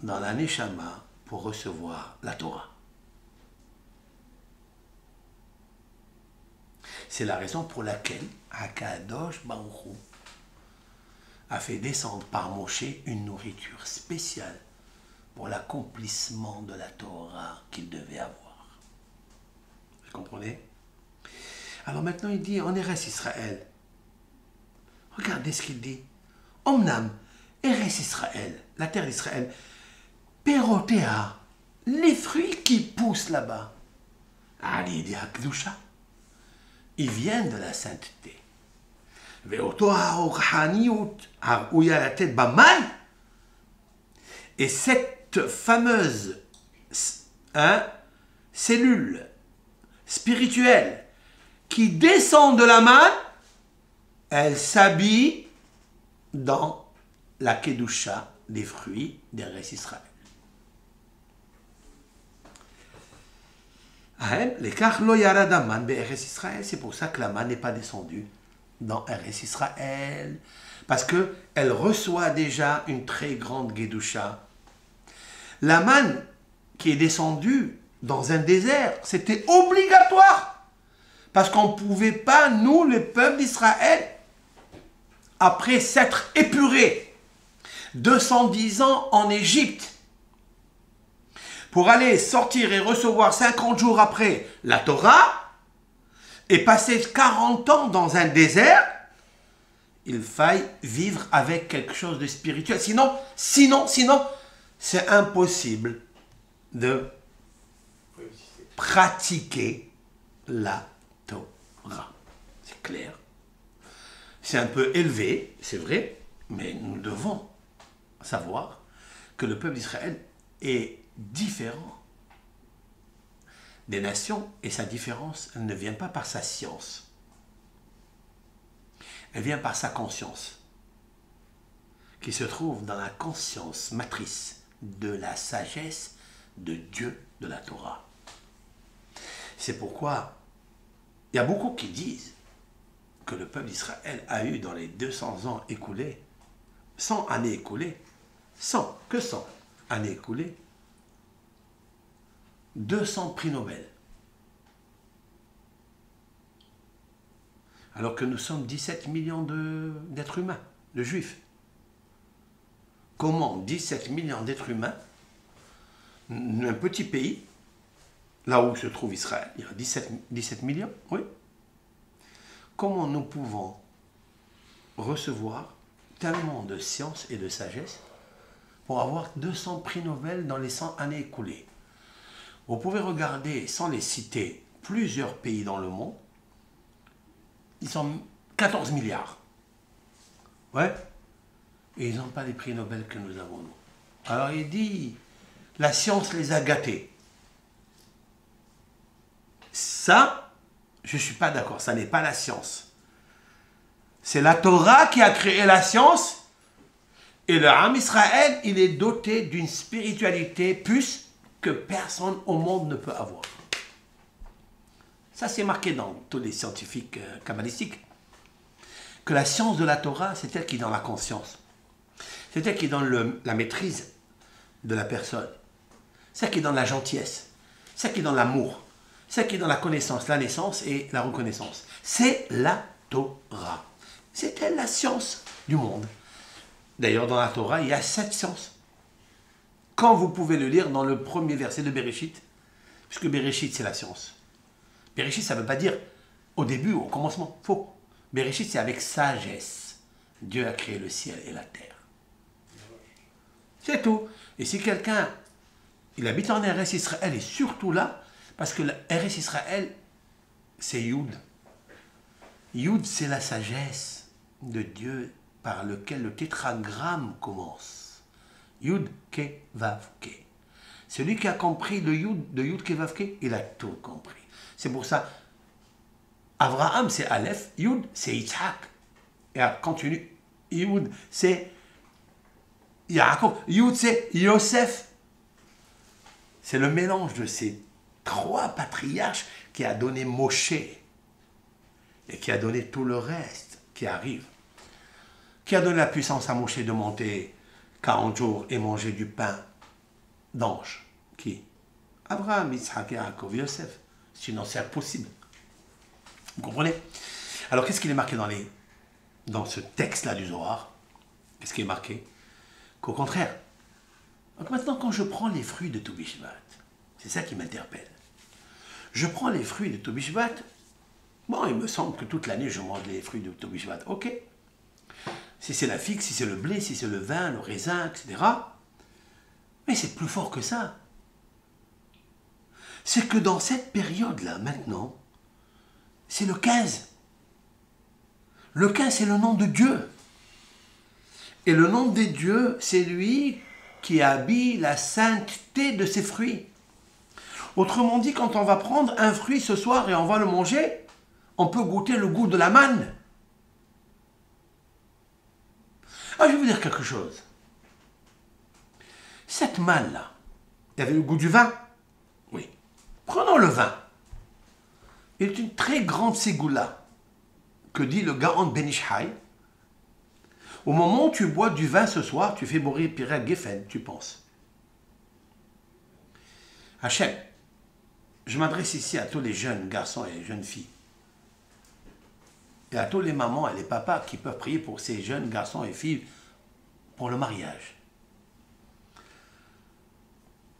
dans la Neshama pour recevoir la Torah. C'est la raison pour laquelle Akadosh Baruch Hu a fait descendre par Moshe une nourriture spéciale pour l'accomplissement de la Torah qu'il devait avoir. Vous comprenez? Alors maintenant il dit en Eretz Israël. Regardez ce qu'il dit. Omnam, Eretz Israël, la terre d'Israël, Perotea, les fruits qui poussent là-bas, Ali di Hakdusha, ils viennent de la sainteté. Et cette fameuse cellule spirituelle qui descend de la main, elle s'habille dans la Kedusha des fruits d'Eretz Israël. C'est pour ça que la manne n'est pas descendue dans Eretz Israël. Parce qu'elle reçoit déjà une très grande Kedusha. La manne qui est descendue dans un désert, c'était obligatoire. Parce qu'on ne pouvait pas, nous, le peuple d'Israël, après s'être épuré 210 ans en Égypte, pour aller sortir et recevoir 50 jours après la Torah, et passer 40 ans dans un désert, il faille vivre avec quelque chose de spirituel. Sinon, c'est impossible de pratiquer la Torah. C'est clair. C'est un peu élevé, c'est vrai, mais nous devons savoir que le peuple d'Israël est différent des nations, et sa différence, elle ne vient pas par sa science. Elle vient par sa conscience, qui se trouve dans la conscience matrice de la sagesse de Dieu de la Torah. C'est pourquoi il y a beaucoup qui disent que le peuple d'Israël a eu dans les 200 ans écoulés, 100 années écoulées, 100 années écoulées, 200 prix Nobel. Alors que nous sommes 17 millions d'êtres humains, de juifs. Comment 17 millions d'êtres humains, un petit pays, là où se trouve Israël, il y a 17 millions, oui. Comment nous pouvons recevoir tellement de science et de sagesse pour avoir 200 prix Nobel dans les 100 années écoulées? Vous pouvez regarder, sans les citer, plusieurs pays dans le monde. Ils sont 14 milliards. Ouais. Et ils n'ont pas les prix Nobel que nous avons, nous. Alors il dit, la science les a gâtés. Ça, je ne suis pas d'accord. Ça n'est pas la science. C'est la Torah qui a créé la science. Et le Ham Israël, il est doté d'une spiritualité plus que personne au monde ne peut avoir. Ça, c'est marqué dans tous les scientifiques kabbalistiques. Que la science de la Torah, c'est elle qui est dans la conscience. C'est elle qui est dans la maîtrise de la personne. C'est elle qui est dans la gentillesse. C'est elle qui est dans l'amour. C'est elle qui est dans la connaissance, la naissance et la reconnaissance. C'est la Torah. C'est elle la science du monde. D'ailleurs, dans la Torah, il y a 7 sciences. Quand vous pouvez le lire dans le premier verset de Bereshit, puisque Bereshit, c'est la science. Bereshit, ça ne veut pas dire au début, au commencement. Faux. Bereshit, c'est avec sagesse. Dieu a créé le ciel et la terre. C'est tout. Et si quelqu'un, il habite en RS Israël et surtout là, parce que la RS Israël, c'est Yud. Yud, c'est la sagesse de Dieu par lequel le tétragramme commence. Yud, Ke, Vav, Ke. Celui qui a compris le Yud de Yud, Ke, Vav, Ke, il a tout compris. C'est pour ça, Abraham, c'est Aleph, Yud, c'est Yitzhak. Et elle continue, Yud, c'est Yaakov, Yud, c'est Yosef. C'est le mélange de ces trois patriarches qui a donné Moshe et qui a donné tout le reste qui arrive. Qui a donné la puissance à Moshe de monter 40 jours et manger du pain d'ange. Qui? Abraham, Yitzhak, Yaakov, Yosef. Sinon, c'est impossible. Vous comprenez? Alors, qu'est-ce qu'il est marqué dans ce texte-là du Zohar? Qu'est-ce qui est marqué? Qu'au contraire. Donc maintenant, quand je prends les fruits de Tou B'Shvat, c'est ça qui m'interpelle. Je prends les fruits de Tou B'Shvat. Bon, il me semble que toute l'année, je mange les fruits de Tou B'Shvat. Ok. Si c'est la figue, si c'est le blé, si c'est le vin, le raisin, etc. Mais c'est plus fort que ça. C'est que dans cette période-là, maintenant, c'est le 15. Le 15, c'est le nom de Dieu. Et le nom de Dieu, c'est lui qui habille la sainteté de ses fruits. Autrement dit, quand on va prendre un fruit ce soir et on va le manger, on peut goûter le goût de la manne. Ah, je vais vous dire quelque chose. Cette manne-là, il y avait le goût du vin. Oui. Prenons le vin. Il est une très grande ségoula que dit le Gaon Ben Ishai. Au moment où tu bois du vin ce soir, tu fais mourir Pirel Geffen, tu penses. Hachem, je m'adresse ici à tous les jeunes garçons et les jeunes filles. Et à tous les mamans et les papas qui peuvent prier pour ces jeunes garçons et filles pour le mariage.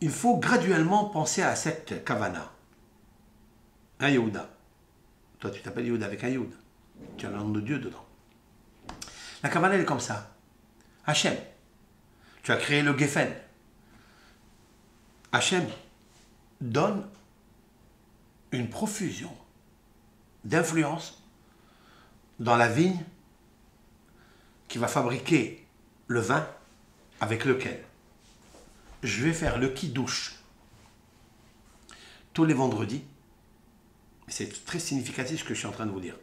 Il faut graduellement penser à cette kavana. Un Yehuda. Toi, tu t'appelles Yehuda avec un Yud. Tu as le nom de Dieu dedans. La kavana, elle est comme ça. Hachem, tu as créé le Geffen. Hachem donne une profusion d'influence dans la vigne qui va fabriquer le vin avec lequel je vais faire le kidouche tous les vendredis. C'est très significatif ce que je suis en train de vous dire.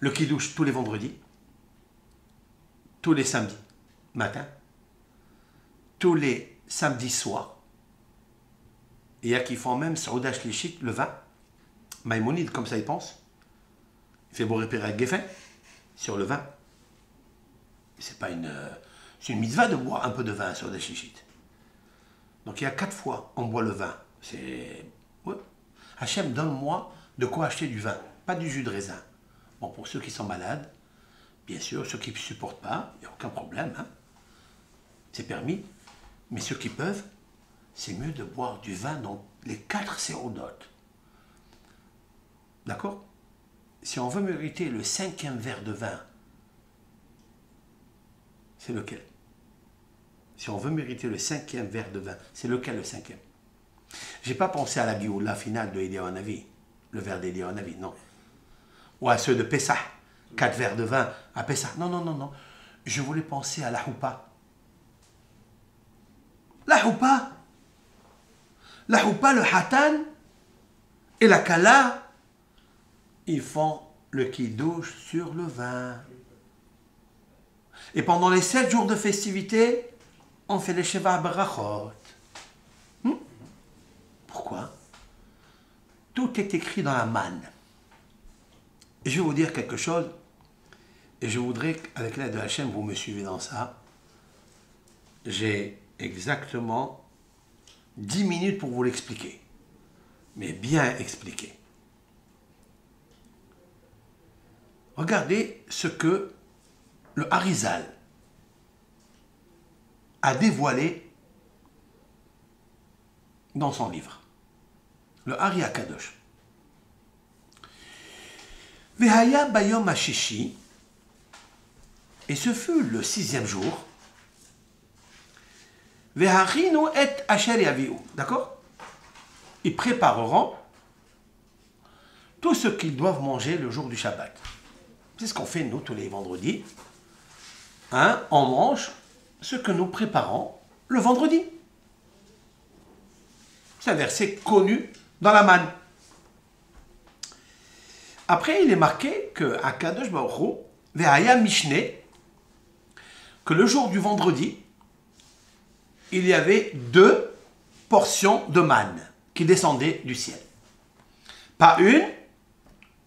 Le kidouche tous les vendredis, tous les samedis matin, tous les samedis soirs. Et il y a qui font même Saouda Shlichit, le vin. Maïmonide, comme ça il pense. Il fait boire Pirel Geffen sur le vin. C'est pas c'est une mitzvah de boire un peu de vin sur des chichit. Donc il y a 4 fois on boit le vin. C'est... Ouais. Hachem, donne-moi de quoi acheter du vin. Pas du jus de raisin. Bon, pour ceux qui sont malades, bien sûr, ceux qui ne supportent pas, il n'y a aucun problème. Hein. C'est permis. Mais ceux qui peuvent, c'est mieux de boire du vin dans les 4 sérodotes. D'accord? Si on veut mériter le 5e verre de vin, c'est lequel? Si on veut mériter le 5e verre de vin, c'est lequel le 5e? J'ai pas pensé à la Géoula finale de Eliyahu Hanavi, le verre d'Eliyahu Hanavi, non. Ou à ceux de Pessah, 4 verres de vin à Pessah. Non, non, non, non. Je voulais penser à la Houpa. La Houpa. La Houpa, le Hatan et la Kala, ils font le kidouche sur le vin. Et pendant les 7 jours de festivité, on fait les Sheva Barachot. Pourquoi? Tout est écrit dans la manne. Et je vais vous dire quelque chose, et je voudrais qu'avec l'aide de Hachem, vous me suivez dans ça. J'ai exactement 10 minutes pour vous l'expliquer. Mais bien expliquer. Regardez ce que le Harizal a dévoilé dans son livre. Le Ari Akadosh. Vehaya bayom hashishi, et ce fut le 6e jour. Vehachinu et asher yaviu. D'accord? Ils prépareront tout ce qu'ils doivent manger le jour du Shabbat. C'est ce qu'on fait nous tous les vendredis. Hein? On mange ce que nous préparons le vendredi. C'est un verset connu dans la manne. Après, il est marqué que à Kadosh Baruch Hu, Ve'aya Mishneh, que le jour du vendredi, il y avait 2 portions de manne qui descendaient du ciel. Pas une,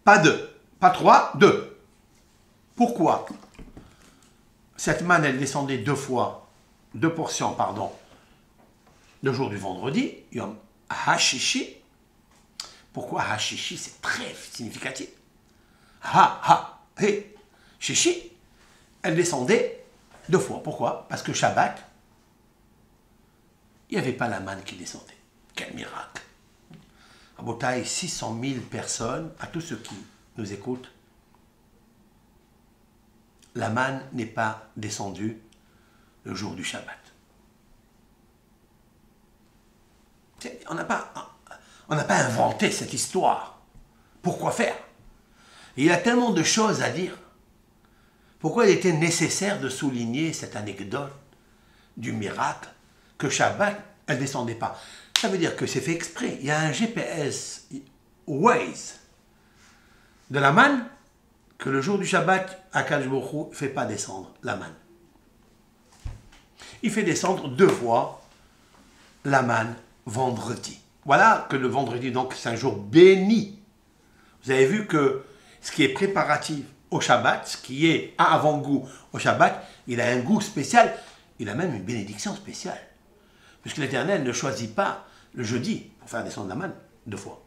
pas 2, pas 3, 2. Pourquoi? Cette manne, elle descendait 2 fois, 2 portions, pardon, le jour du vendredi, Yom HaShishi. Pourquoi HaShishi? C'est très significatif. He, Shishi, elle descendait 2 fois. Pourquoi? Parce que Shabbat, il n'y avait pas la manne qui descendait. Quel miracle! Rabotaï, 600 000 personnes, à tous ceux qui nous écoutent, la manne n'est pas descendue le jour du Shabbat. On n'a pas inventé cette histoire. Pourquoi faire? Il y a tellement de choses à dire. Pourquoi il était nécessaire de souligner cette anecdote du miracle que Shabbat, elle ne descendait pas? Ça veut dire que c'est fait exprès. Il y a un GPS Waze de la manne que le jour du Shabbat, Akadosh Baruch Hu ne fait pas descendre la manne. Il fait descendre 2 fois la manne vendredi. Voilà que le vendredi, donc, c'est un jour béni. Vous avez vu que ce qui est préparatif au Shabbat, ce qui est à avant-goût au Shabbat, il a un goût spécial, il a même une bénédiction spéciale. Puisque l'Éternel ne choisit pas le jeudi pour faire descendre la manne 2 fois.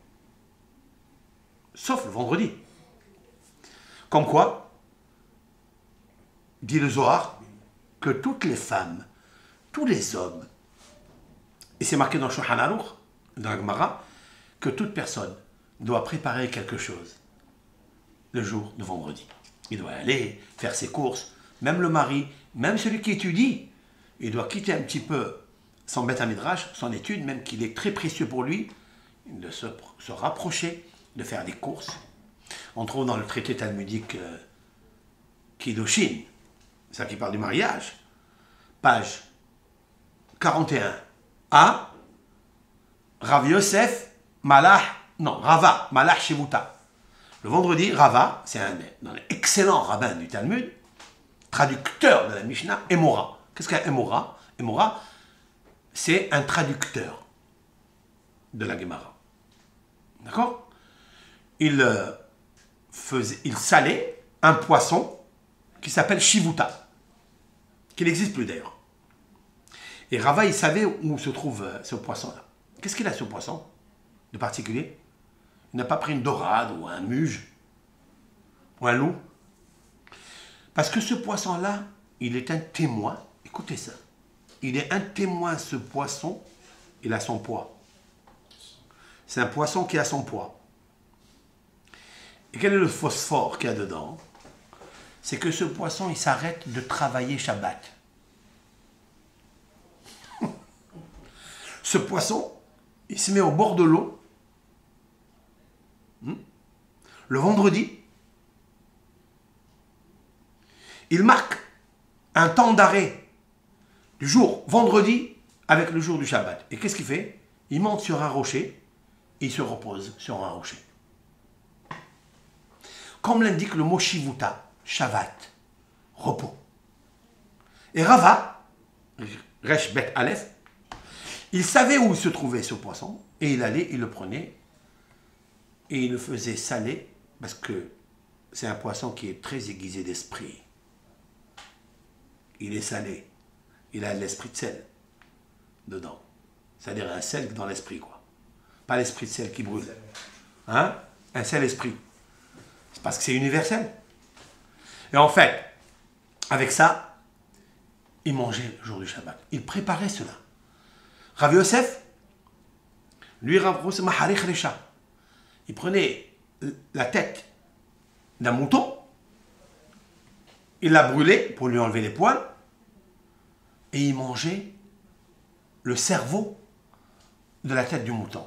Sauf le vendredi. Comme quoi, dit le Zohar, que toutes les femmes, tous les hommes, et c'est marqué dans Shulchan Aruch, dans la Gemara, que toute personne doit préparer quelque chose le jour de vendredi. Il doit aller faire ses courses, même le mari, même celui qui étudie, il doit quitter un petit peu son Beth Midrash, son étude, même qu'il est très précieux pour lui, de se rapprocher, de faire des courses. On trouve dans le traité talmudique Kiddushin, ça qui parle du mariage, page 41a, Rav Yosef Rava Malach Shivuta. Le vendredi, Rava, c'est un excellent rabbin du Talmud, traducteur de la Mishnah, Emora. Qu'est-ce qu'un Emora? Emora, c'est un traducteur de la Gemara. D'accord? Il salait un poisson qui s'appelle Shivuta, qui n'existe plus d'ailleurs. Et Rava, il savait où se trouve ce poisson-là. Qu'est-ce qu'il a, ce poisson de particulier? Il n'a pas pris une dorade ou un muge ou un loup. Parce que ce poisson-là, il est un témoin. Écoutez ça. Il est un témoin, ce poisson. Il a son poids. C'est un poisson qui a son poids. Et quel est le phosphore qu'il y a dedans? C'est que ce poisson, il s'arrête de travailler Shabbat. Ce poisson, il se met au bord de l'eau. Le vendredi, il marque un temps d'arrêt du jour vendredi avec le jour du Shabbat. Et qu'est-ce qu'il fait? Il monte sur un rocher et il se repose sur un rocher. Comme l'indique le mot Shivuta, Shabbat, repos. Et Rava, Resh Bet Aleph, il savait où se trouvait ce poisson et il allait, il le prenait et il le faisait saler parce que c'est un poisson qui est très aiguisé d'esprit. Il est salé. Il a l'esprit de sel dedans. C'est-à-dire un sel dans l'esprit, quoi. Pas l'esprit de sel qui brûle. Hein? Un sel esprit. C'est parce que c'est universel. Et en fait, avec ça, il mangeait le jour du Shabbat. Il préparait cela. Rav Yosef, lui, il prenait la tête d'un mouton, il la brûlait pour lui enlever les poils, et il mangeait le cerveau de la tête du mouton.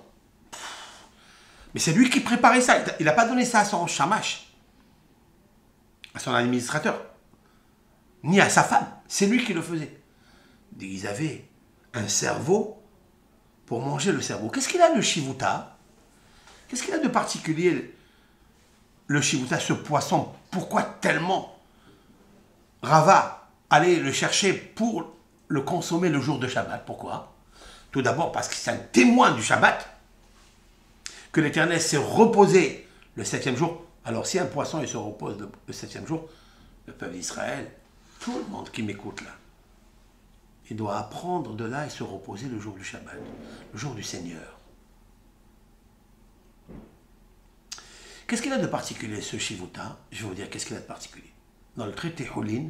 Mais c'est lui qui préparait ça. Il n'a pas donné ça à son shamash, à son administrateur, ni à sa femme. C'est lui qui le faisait. Ils avaient un cerveau pour manger le cerveau. Qu'est-ce qu'il a le chivuta? Qu'est-ce qu'il a de particulier le chivuta, ce poisson? Pourquoi tellement Rava allait le chercher pour le consommer le jour de Shabbat? Pourquoi? Tout d'abord parce que c'est un témoin du Shabbat, que l'Éternel s'est reposé le 7e jour. Alors si un poisson il se repose le 7e jour, le peuple d'Israël, tout le monde qui m'écoute là, il doit apprendre de là et se reposer le jour du Shabbat, le jour du Seigneur. Qu'est-ce qu'il a de particulier ce Shivuta? Je vais vous dire qu'est-ce qu'il a de particulier. Dans le traité Houlin,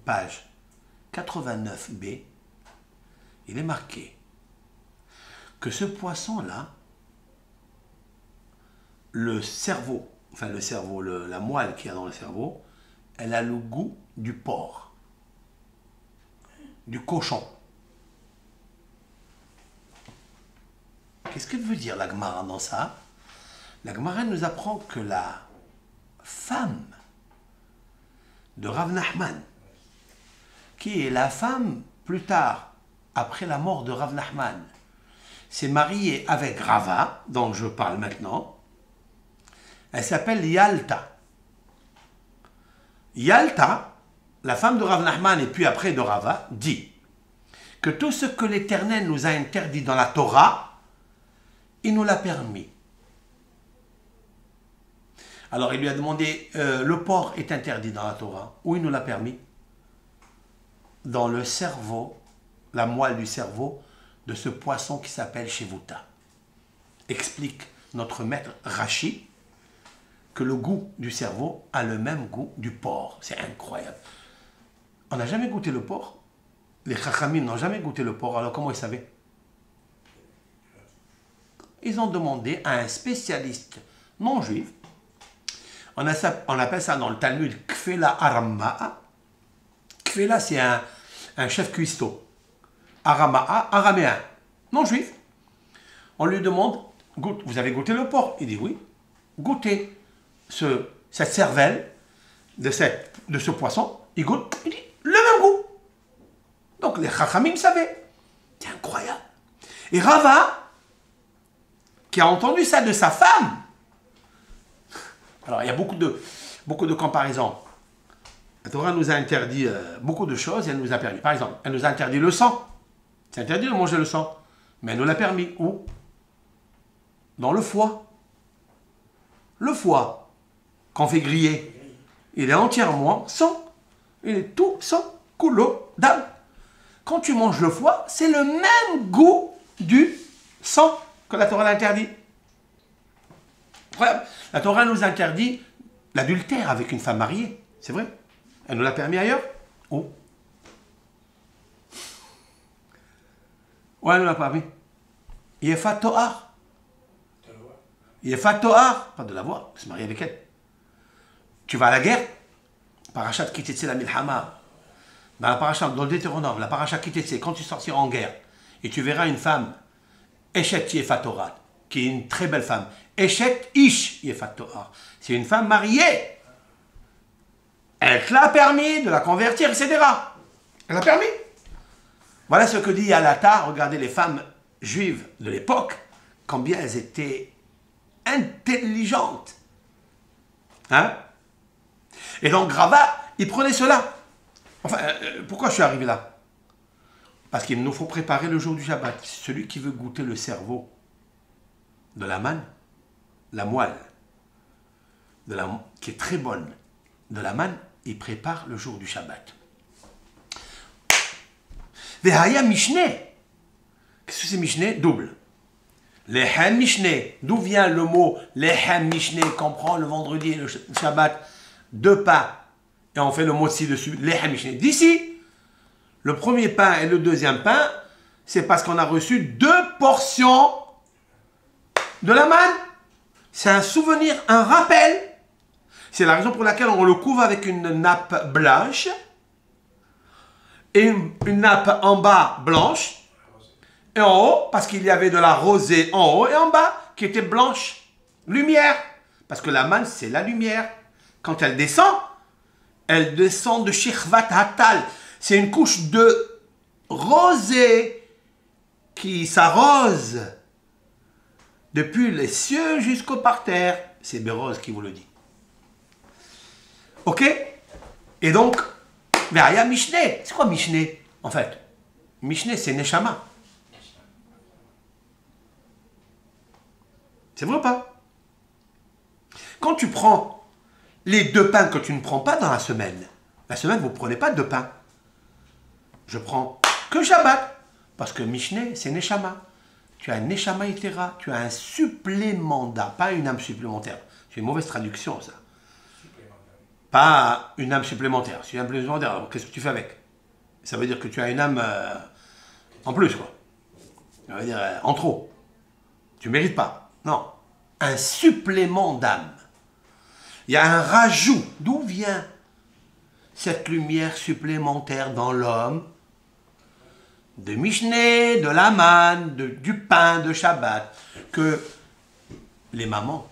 page 89b, il est marqué que ce poisson-là, le cerveau, la moelle qu'il y a dans le cerveau, elle a le goût du porc, du cochon. Qu'est-ce que veut dire la Gemara dans ça? La Gemara nous apprend que la femme de Rav Nachman, qui est la femme plus tard, après la mort de Rav Nachman, s'est mariée avec Rava, dont je parle maintenant. Elle s'appelle Yalta. Yalta, la femme de Rav Nachman et puis après de Rava, dit que tout ce que l'Éternel nous a interdit dans la Torah, il nous l'a permis. Alors il lui a demandé, le porc est interdit dans la Torah. Où il nous l'a permis? Dans le cerveau, la moelle du cerveau de ce poisson qui s'appelle Shivuta. Explique notre maître Rashi que le goût du cerveau a le même goût du porc. C'est incroyable. On n'a jamais goûté le porc. Les chachamim n'ont jamais goûté le porc. Alors comment ils savaient? Ils ont demandé à un spécialiste non juif. On appelle ça dans le Talmud Kfela Aramma'a. Kfela, c'est un chef cuistot. Aramma'a, araméen, non juif. On lui demande, vous avez goûté le porc? Il dit oui. Goûtez cette cervelle de ce poisson. Il goûte, il dit le même goût. Donc les chachamim savaient. C'est incroyable. Et Rava, qui a entendu ça de sa femme. Alors, il y a beaucoup de comparaisons. La Torah nous a interdit beaucoup de choses et elle nous a permis. Par exemple, elle nous a interdit le sang. C'est interdit de manger le sang. Mais elle nous l'a permis. Où? Dans le foie. Le foie qu'on fait griller, il est entièrement sang. Il est tout sang, coulo, d'âme. Quand tu manges le foie, c'est le même goût du sang que la Torah l'interdit. La Torah nous interdit l'adultère avec une femme mariée. C'est vrai. Elle nous l'a permis ailleurs. Où? Ouais, elle nous l'a permis. Yefat Tohar. Yefat Tohar. Pas de la voir, se marier avec elle. Tu vas à la guerre. Parachat Kitetse la Milhama. Dans la parachat, dans le Deutéronome, la parachat Kitetse, quand tu sortiras en guerre, et tu verras une femme, Eshet Yefat Tohar, qui est une très belle femme. Eshet Ish Yefat Tohar. C'est une femme mariée. Elle te l'a permis de la convertir, etc. Elle l'a permis. Voilà ce que dit Alata. Regardez les femmes juives de l'époque, combien elles étaient intelligentes. Hein? Et donc Rava, il prenait cela. Enfin, pourquoi je suis arrivé là? Parce qu'il nous faut préparer le jour du Shabbat. Celui qui veut goûter le cerveau de la manne, la moelle, qui est très bonne, de la manne, il prépare le jour du Shabbat. Vehaya Mishneh. Qu'est-ce que c'est Mishneh? Double. Lehem Mishneh. D'où vient le mot Lehem Mishneh qu'on prend le vendredi et le Shabbat? Deux pains. Et on fait le mot ci-dessus. Lehem Mishneh. D'ici, le premier pain et le deuxième pain, c'est parce qu'on a reçu 2 portions de la manne. C'est un souvenir, un rappel. C'est la raison pour laquelle on le couvre avec une nappe blanche et une nappe en bas blanche. Et en haut, parce qu'il y avait de la rosée en haut et en bas, qui était blanche. Lumière. Parce que la manne, c'est la lumière. Quand elle descend de Shirvat Hatal. C'est une couche de rosée qui s'arrose depuis les cieux jusqu'au parterre. C'est Béroz qui vous le dit. Ok? Et donc, Veria Mishneh. C'est quoi Mishneh, en fait? Mishneh, c'est Neshama. C'est vrai ou pas? Quand tu prends les 2 pains que tu ne prends pas dans la semaine, vous ne prenez pas 2 pains. Je prends que Shabbat. Parce que Mishneh, c'est Neshama. Tu as un Neshama Yetera. Tu as un supplément d'âme. Pas une âme supplémentaire. C'est une mauvaise traduction, ça. Pas une âme supplémentaire. C'est une âme supplémentaire. Alors, qu'est-ce que tu fais avec? Ça veut dire que tu as une âme en plus, quoi. Ça veut dire en trop. Tu ne mérites pas. Non. Un supplément d'âme. Il y a un rajout. D'où vient cette lumière supplémentaire dans l'homme? De Mishneh, de la manne, du pain de Shabbat, que les mamans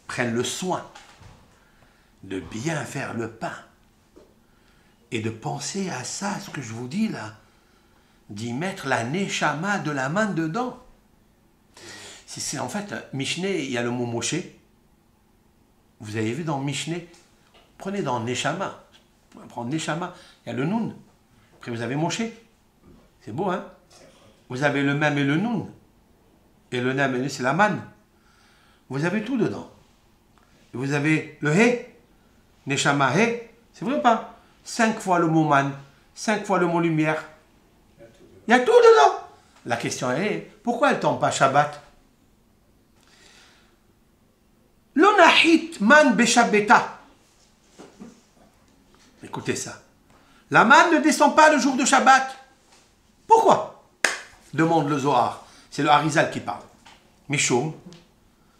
prennent le soin de bien faire le pain et de penser à ça, ce que je vous dis là, d'y mettre la neshama de la manne dedans. C'est en fait, Mishneh, il y a le mot Moshe. Vous avez vu dans Mishneh, prenez dans Neshama. Vous pouvez prendre Neshama, il y a le Noun. Après vous avez Moshe. C'est beau, hein? Vous avez le Mem et le Noun. Et le Nem et le c'est la manne. Vous avez tout dedans. Et vous avez le He. Neshama He. C'est vrai ou pas? 5 fois le mot man. 5 fois le mot lumière. Il y a tout dedans. La question est, pourquoi elle ne tombe pas Shabbat? L'onahit man beshabeta. Écoutez ça. La manne ne descend pas le jour de Shabbat. Pourquoi? Demande le Zohar. C'est le Harizal qui parle. Mishum.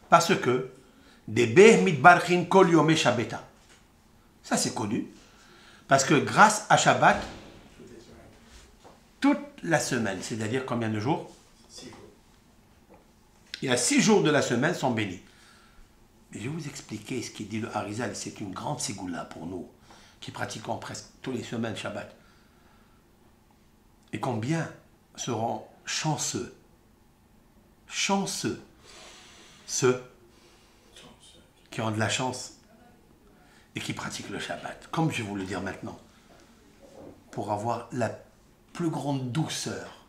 Parce que des beh mitbarchin kol yom shabeta. Ça c'est connu. Parce que grâce à Shabbat, toute la semaine, c'est-à-dire combien de jours? 6 jours. Il y a 6 jours de la semaine sont bénis. Mais je vais vous expliquer ce qu'il dit le Harizal. C'est une grande ségoula pour nous, qui pratiquons presque toutes les semaines Shabbat. Et combien seront chanceux, ceux qui ont de la chance et qui pratiquent le Shabbat, comme je vais vous le dire maintenant, pour avoir la plus grande douceur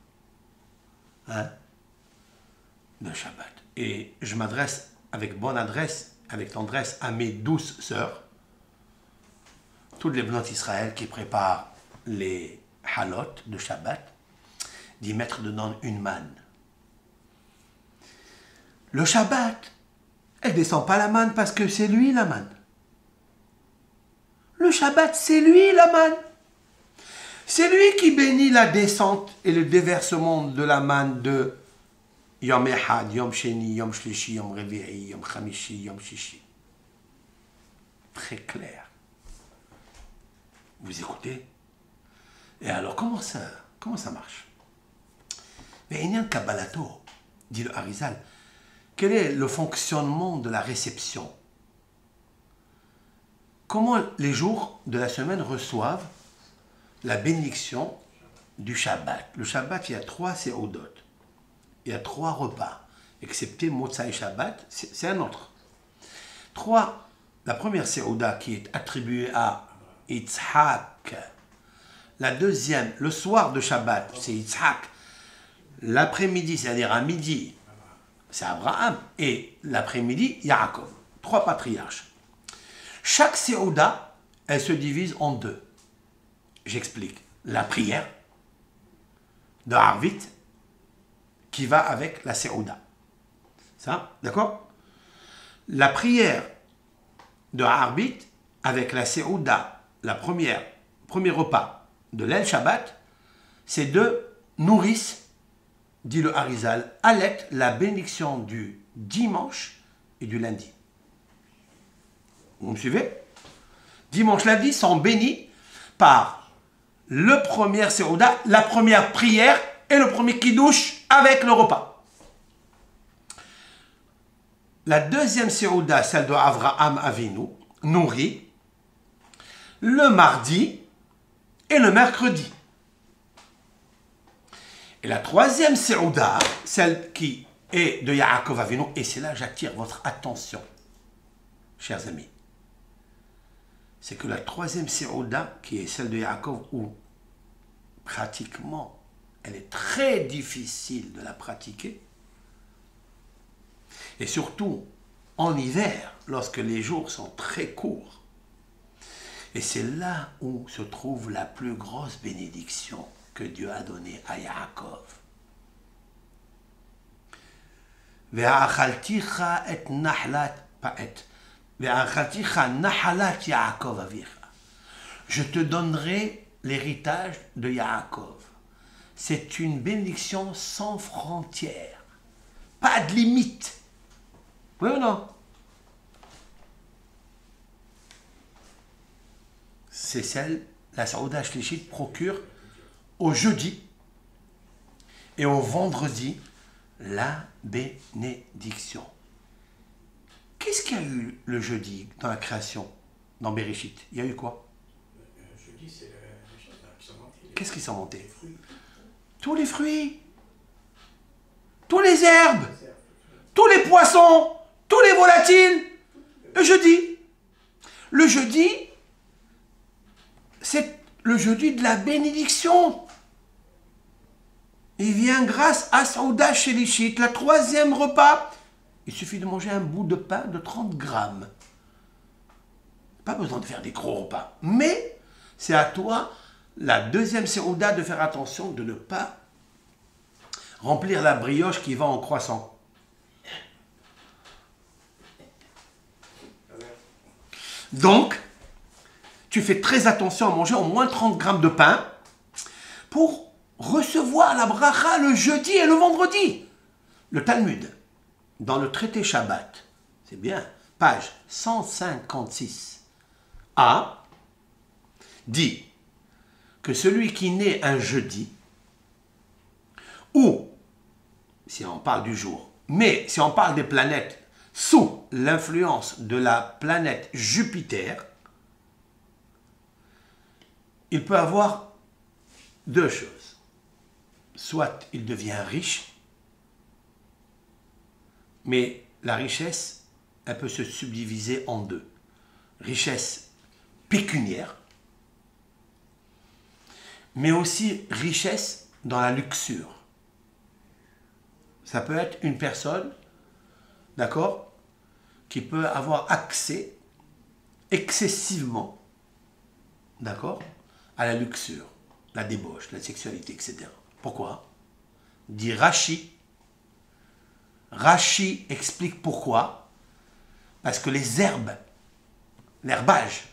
de Shabbat. Et je m'adresse avec bonne adresse, avec tendresse à mes douces sœurs, toutes les blancs d'Israël qui préparent les halot de Shabbat, d'y mettre dedans une manne. Le Shabbat, elle ne descend pas la manne parce que c'est lui la manne. Le Shabbat, c'est lui la manne. C'est lui qui bénit la descente et le déversement de la manne de Yom Echad, Yom Sheni, Yom Shlishi, Yom Revi'i, Yom Chamishi, Yom Shishi. Très clair. Vous écoutez? Et alors, comment ça marche? Mais il y a un Kabbalato, dit le Harizal. Quel est le fonctionnement de la réception? Comment les jours de la semaine reçoivent la bénédiction du Shabbat? Le Shabbat, il y a 3 séodot. Il y a 3 repas. Excepté Motzai Shabbat, c'est un autre. 3. La première séoda qui est attribuée à Yitzhak. La deuxième, le soir de Shabbat, c'est Yitzhak. L'après-midi, c'est-à-dire à midi, c'est Abraham. Et l'après-midi, Yaakov. 3 patriarches. Chaque séouda, elle se divise en 2. J'explique. La prière de Harvit qui va avec la séouda. Ça, d'accord? La prière de Harvit avec la séouda, premier repas de l'El Shabbat, ces 2 nourrissent, dit le Harizal, allaitent la bénédiction du dimanche et du lundi. Vous me suivez? Dimanche, lundi sont bénis par le premier Séouda, la première prière et le premier kidouche avec le repas. La deuxième Séouda, celle de Avraham Avinu, nourrit le mardi et le mercredi. Et la troisième Séouda, celle qui est de Yaakov Avinu, et c'est là que j'attire votre attention, chers amis, c'est que la troisième Séouda, qui est celle de Yaakov, où pratiquement elle est très difficile de la pratiquer, et surtout en hiver, lorsque les jours sont très courts. Et c'est là où se trouve la plus grosse bénédiction que Dieu a donnée à Yaakov. Ve'achalticha et nahlat pa'et. Ve'achalticha nahalat Yaakov avicha. Je te donnerai l'héritage de Yaakov. C'est une bénédiction sans frontières. Pas de limite. Oui ou non? C'est celle, la Saouda Shlichit procure au jeudi et au vendredi la bénédiction. Qu'est-ce qu'il y a eu le jeudi dans la création, dans Bereshit? Il y a eu quoi? Jeudi, c'est les choses qui sont montées. Qu'est-ce qui sont montés? Les fruits. Tous les fruits, tous les herbes, tous les poissons, tous les volatiles. Le jeudi. Le jeudi, c'est le jeudi de la bénédiction. Il vient grâce à Saouda Shelichit, la troisième repas. Il suffit de manger un bout de pain de 30 grammes. Pas besoin de faire des gros repas. Mais c'est à toi, la deuxième Saouda, de faire attention de ne pas remplir la brioche qui va en croissant. Donc, tu fais très attention à manger au moins 30 grammes de pain pour recevoir la bracha le jeudi et le vendredi. Le Talmud, dans le traité Shabbat, c'est bien, page 156a, dit que celui qui naît un jeudi, ou, si on parle du jour, mais si on parle des planètes sous l'influence de la planète Jupiter, il peut avoir deux choses. Soit il devient riche, mais la richesse, elle peut se subdiviser en deux. Richesse pécuniaire, mais aussi richesse dans la luxure. Ça peut être une personne, d'accord, qui peut avoir accès excessivement, d'accord, à la luxure, la débauche, la sexualité, etc. Pourquoi? Dit Rashi. Rashi explique pourquoi. Parce que les herbes, l'herbage,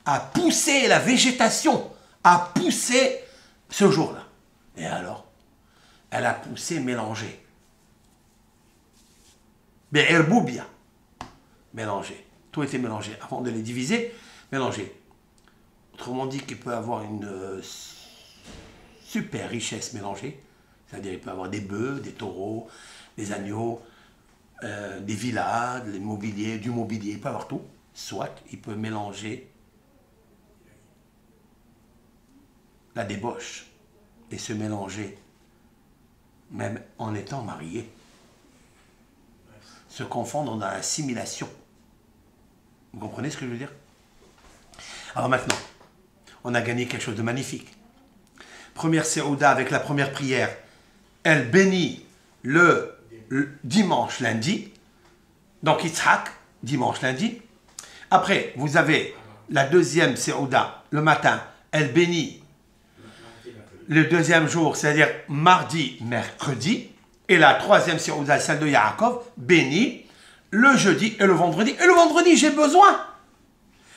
a poussé la végétation, a poussé ce jour-là. Et alors, elle a poussé mélangé. Be'erboubia, mélangé. Tout était mélangé. Avant de les diviser, mélangé. Autrement dit, qu'il peut avoir une super richesse mélangée. C'est-à-dire qu'il peut avoir des bœufs, des taureaux, des agneaux, des villas, du mobilier, il peut avoir tout. Soit il peut mélanger la débauche et se mélanger, même en étant marié. Se confondre dans l'assimilation. Vous comprenez ce que je veux dire? Alors maintenant, on a gagné quelque chose de magnifique. Première Séouda avec la première prière, elle bénit le dimanche, lundi. Donc Yitzhak, dimanche, lundi. Après, vous avez la deuxième Séouda, le matin, elle bénit le deuxième jour, c'est-à-dire mardi, mercredi. Et la troisième Séouda, celle de Yaakov, bénit le jeudi et le vendredi. Et le vendredi, j'ai besoin.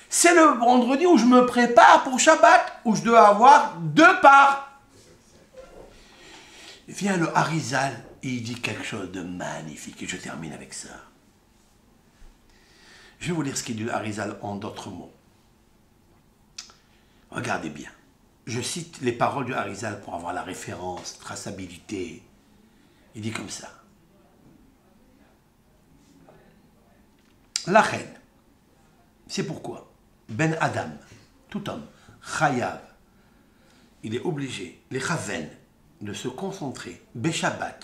C'est le vendredi où je me prépare pour Shabbat, où je dois avoir deux parts. Vient le Harizal et il dit quelque chose de magnifique. Et je termine avec ça. Je vais vous lire ce qu'il dit le Harizal en d'autres mots. Regardez bien. je cite les paroles du Harizal pour avoir la référence, traçabilité. Il dit comme ça. La reine, c'est pourquoi Ben Adam, tout homme, Chayav, il est obligé, les Chaven, de se concentrer, Beshabbat,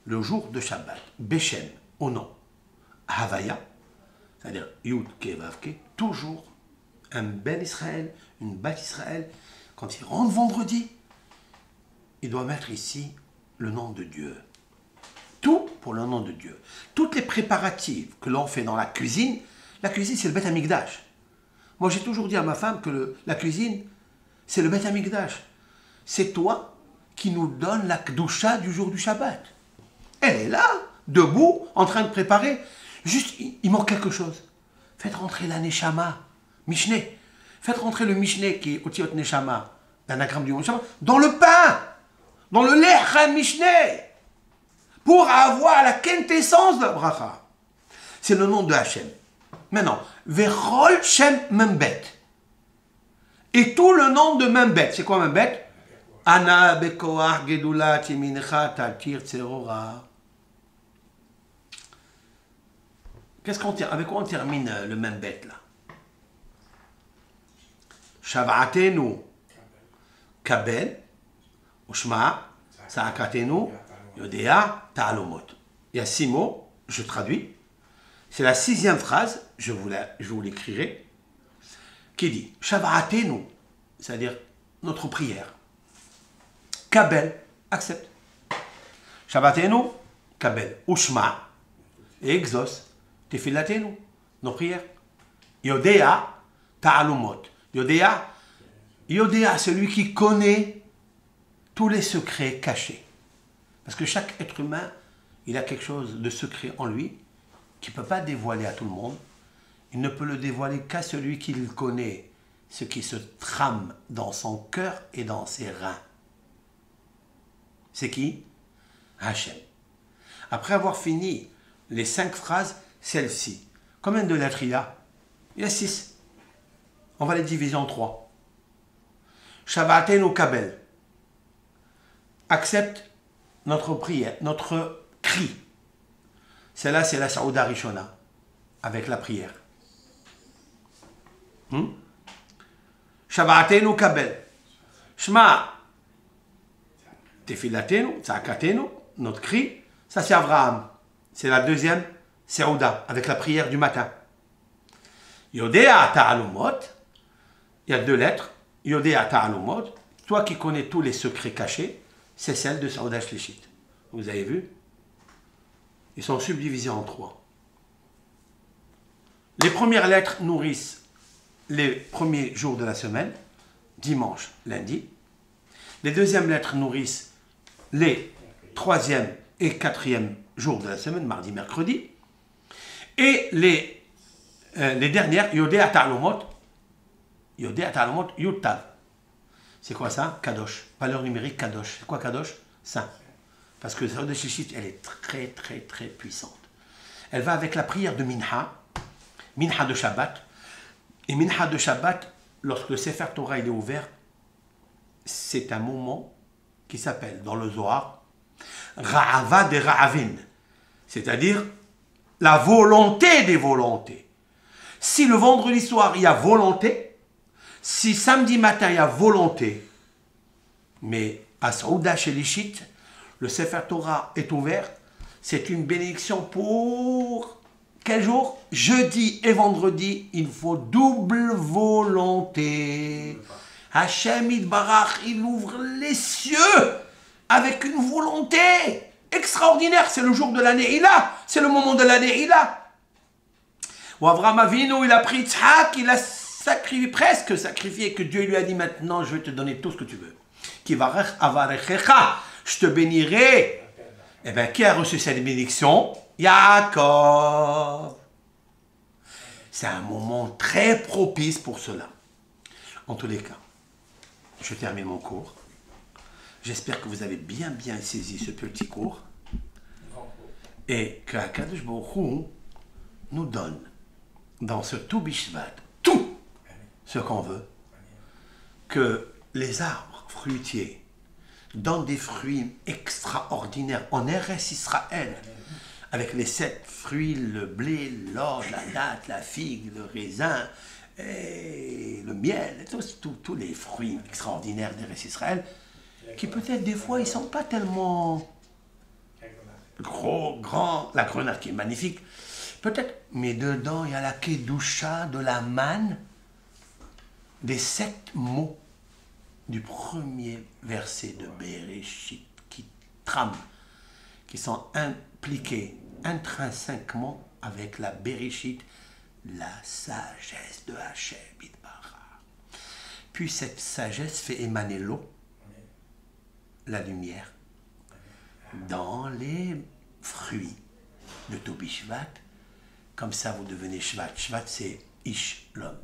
le jour de Shabbat, Beshem, au nom, Havaya, c'est-à-dire Yud Ke Vav Ke, toujours un Ben Israël, une Bat Israël, quand il rentre vendredi, il doit mettre ici le nom de Dieu. Tout pour le nom de Dieu. Toutes les préparatifs que l'on fait dans la cuisine c'est le Beth Amikdash. Moi j'ai toujours dit à ma femme que la cuisine, c'est le Beth Amikdash. C'est toi qui nous donne la Kdusha du jour du Shabbat. Elle est là, debout, en train de préparer. Juste, il manque quelque chose. Faites rentrer la Neshama, Mishneh. Faites rentrer le Mishneh qui est au Tiot Neshama, l'anagramme du Neshama, dans le pain, dans le Lechem Mishneh, pour avoir la quintessence de la bracha. C'est le nom de Hachem. Maintenant, Vechol Shem Membet. Et tout le nom de Membet. C'est quoi Membet? Ana Bekoach Gedulat Yemincha Tatir Tzerora. Avec quoi on termine le Membet là? Shav'atenu Kabel Ushma Sa'akatenu Yodea Ta'alomot. Il y a 6 mots, je traduis. C'est la 6e phrase, je vous l'écrirai, qui dit Shav'atenu, c'est-à-dire notre prière. Kabel, accepte. Shav'atenu, Kabel. Ushma, et exauce. Tefilatenu, nos prières. Yodea Ta'alomot. Yodea, celui qui connaît tous les secrets cachés. Parce que chaque être humain, il a quelque chose de secret en lui qu'il ne peut pas dévoiler à tout le monde. Il ne peut le dévoiler qu'à celui qui le connaît, ce qui se trame dans son cœur et dans ses reins. C'est qui? Hachem. Après avoir fini les 5 phrases, celle-ci. Combien de lettres il y a? Il y a 6. On va les diviser en 3. Shav'atenu Kabel. Accepte notre prière, notre cri. Celle-là, c'est la Saouda Rishona, avec la prière. Shav'atenu Kabel. Shema. Tefilatenu, Tza'akatenu, notre cri. Ça, c'est Abraham. C'est la 2e Saouda, avec la prière du matin. Yodea Ta'alomot. Il y a 2 lettres. Yodea Ta'alomot. Toi qui connais tous les secrets cachés, c'est celle de Saouda Shlichit. Vous avez vu? Ils sont subdivisés en 3. Les premières lettres nourrissent les premiers jours de la semaine, dimanche, lundi. Les deuxièmes lettres nourrissent les 3e et 4e jours de la semaine, mardi, mercredi. Et les dernières, Yodea Ta'alomot, Yutav. C'est quoi ça? Kadosh. Valeur numérique Kadosh. C'est quoi Kadosh? Saint. Parce que la de Shlichit, elle est très, très, très puissante. Elle va avec la prière de Minha de Shabbat. Et Minha de Shabbat, lorsque le Sefer Torah il est ouvert, c'est un moment qui s'appelle, dans le Zohar, Ra'ava de Ra'avin. C'est-à-dire la volonté des volontés. Si le vendredi soir, il y a volonté, si samedi matin, il y a volonté, mais à Saouda Shlichit, le Sefer Torah est ouvert, c'est une bénédiction pour quel jour? Jeudi et vendredi, il faut double volonté. Hachem Yitbarach, il ouvre les cieux avec une volonté extraordinaire. C'est le jour de l'année Ila, c'est le moment de l'année Ila. Ou Avraham Avinu, il a pris Tzhak, il a presque sacrifié, que Dieu lui a dit maintenant je vais te donner tout ce que tu veux. Kivarech avarechecha, je te bénirai. Eh bien, qui a reçu cette bénédiction? Yaakov. C'est un moment très propice pour cela. En tous les cas, je termine mon cours. J'espère que vous avez bien saisi ce petit cours. Et que Akadosh Baruch Hu nous donne dans ce tout Bishvat tout ce qu'on veut. Que les arbres fruitiers donnent des fruits extraordinaires en Eretz Israël, avec les 7 fruits, le blé, l'orge, la date, la figue, le raisin, et le miel, tous les fruits extraordinaires d'Eretz Israël, qui peut-être des fois ils ne sont pas tellement gros, grands, la grenade qui est magnifique, peut-être, mais dedans il y a la kedusha de la manne, des 7 mots du premier verset de Bereshit qui trament, qui sont impliqués intrinsèquement avec la Bereshit, la sagesse de Hachem Yitbarach. Puis cette sagesse fait émaner l'eau, la lumière, dans les fruits de Tobi Shvat. Comme ça, vous devenez Shvat. Shvat, c'est Ish, l'homme.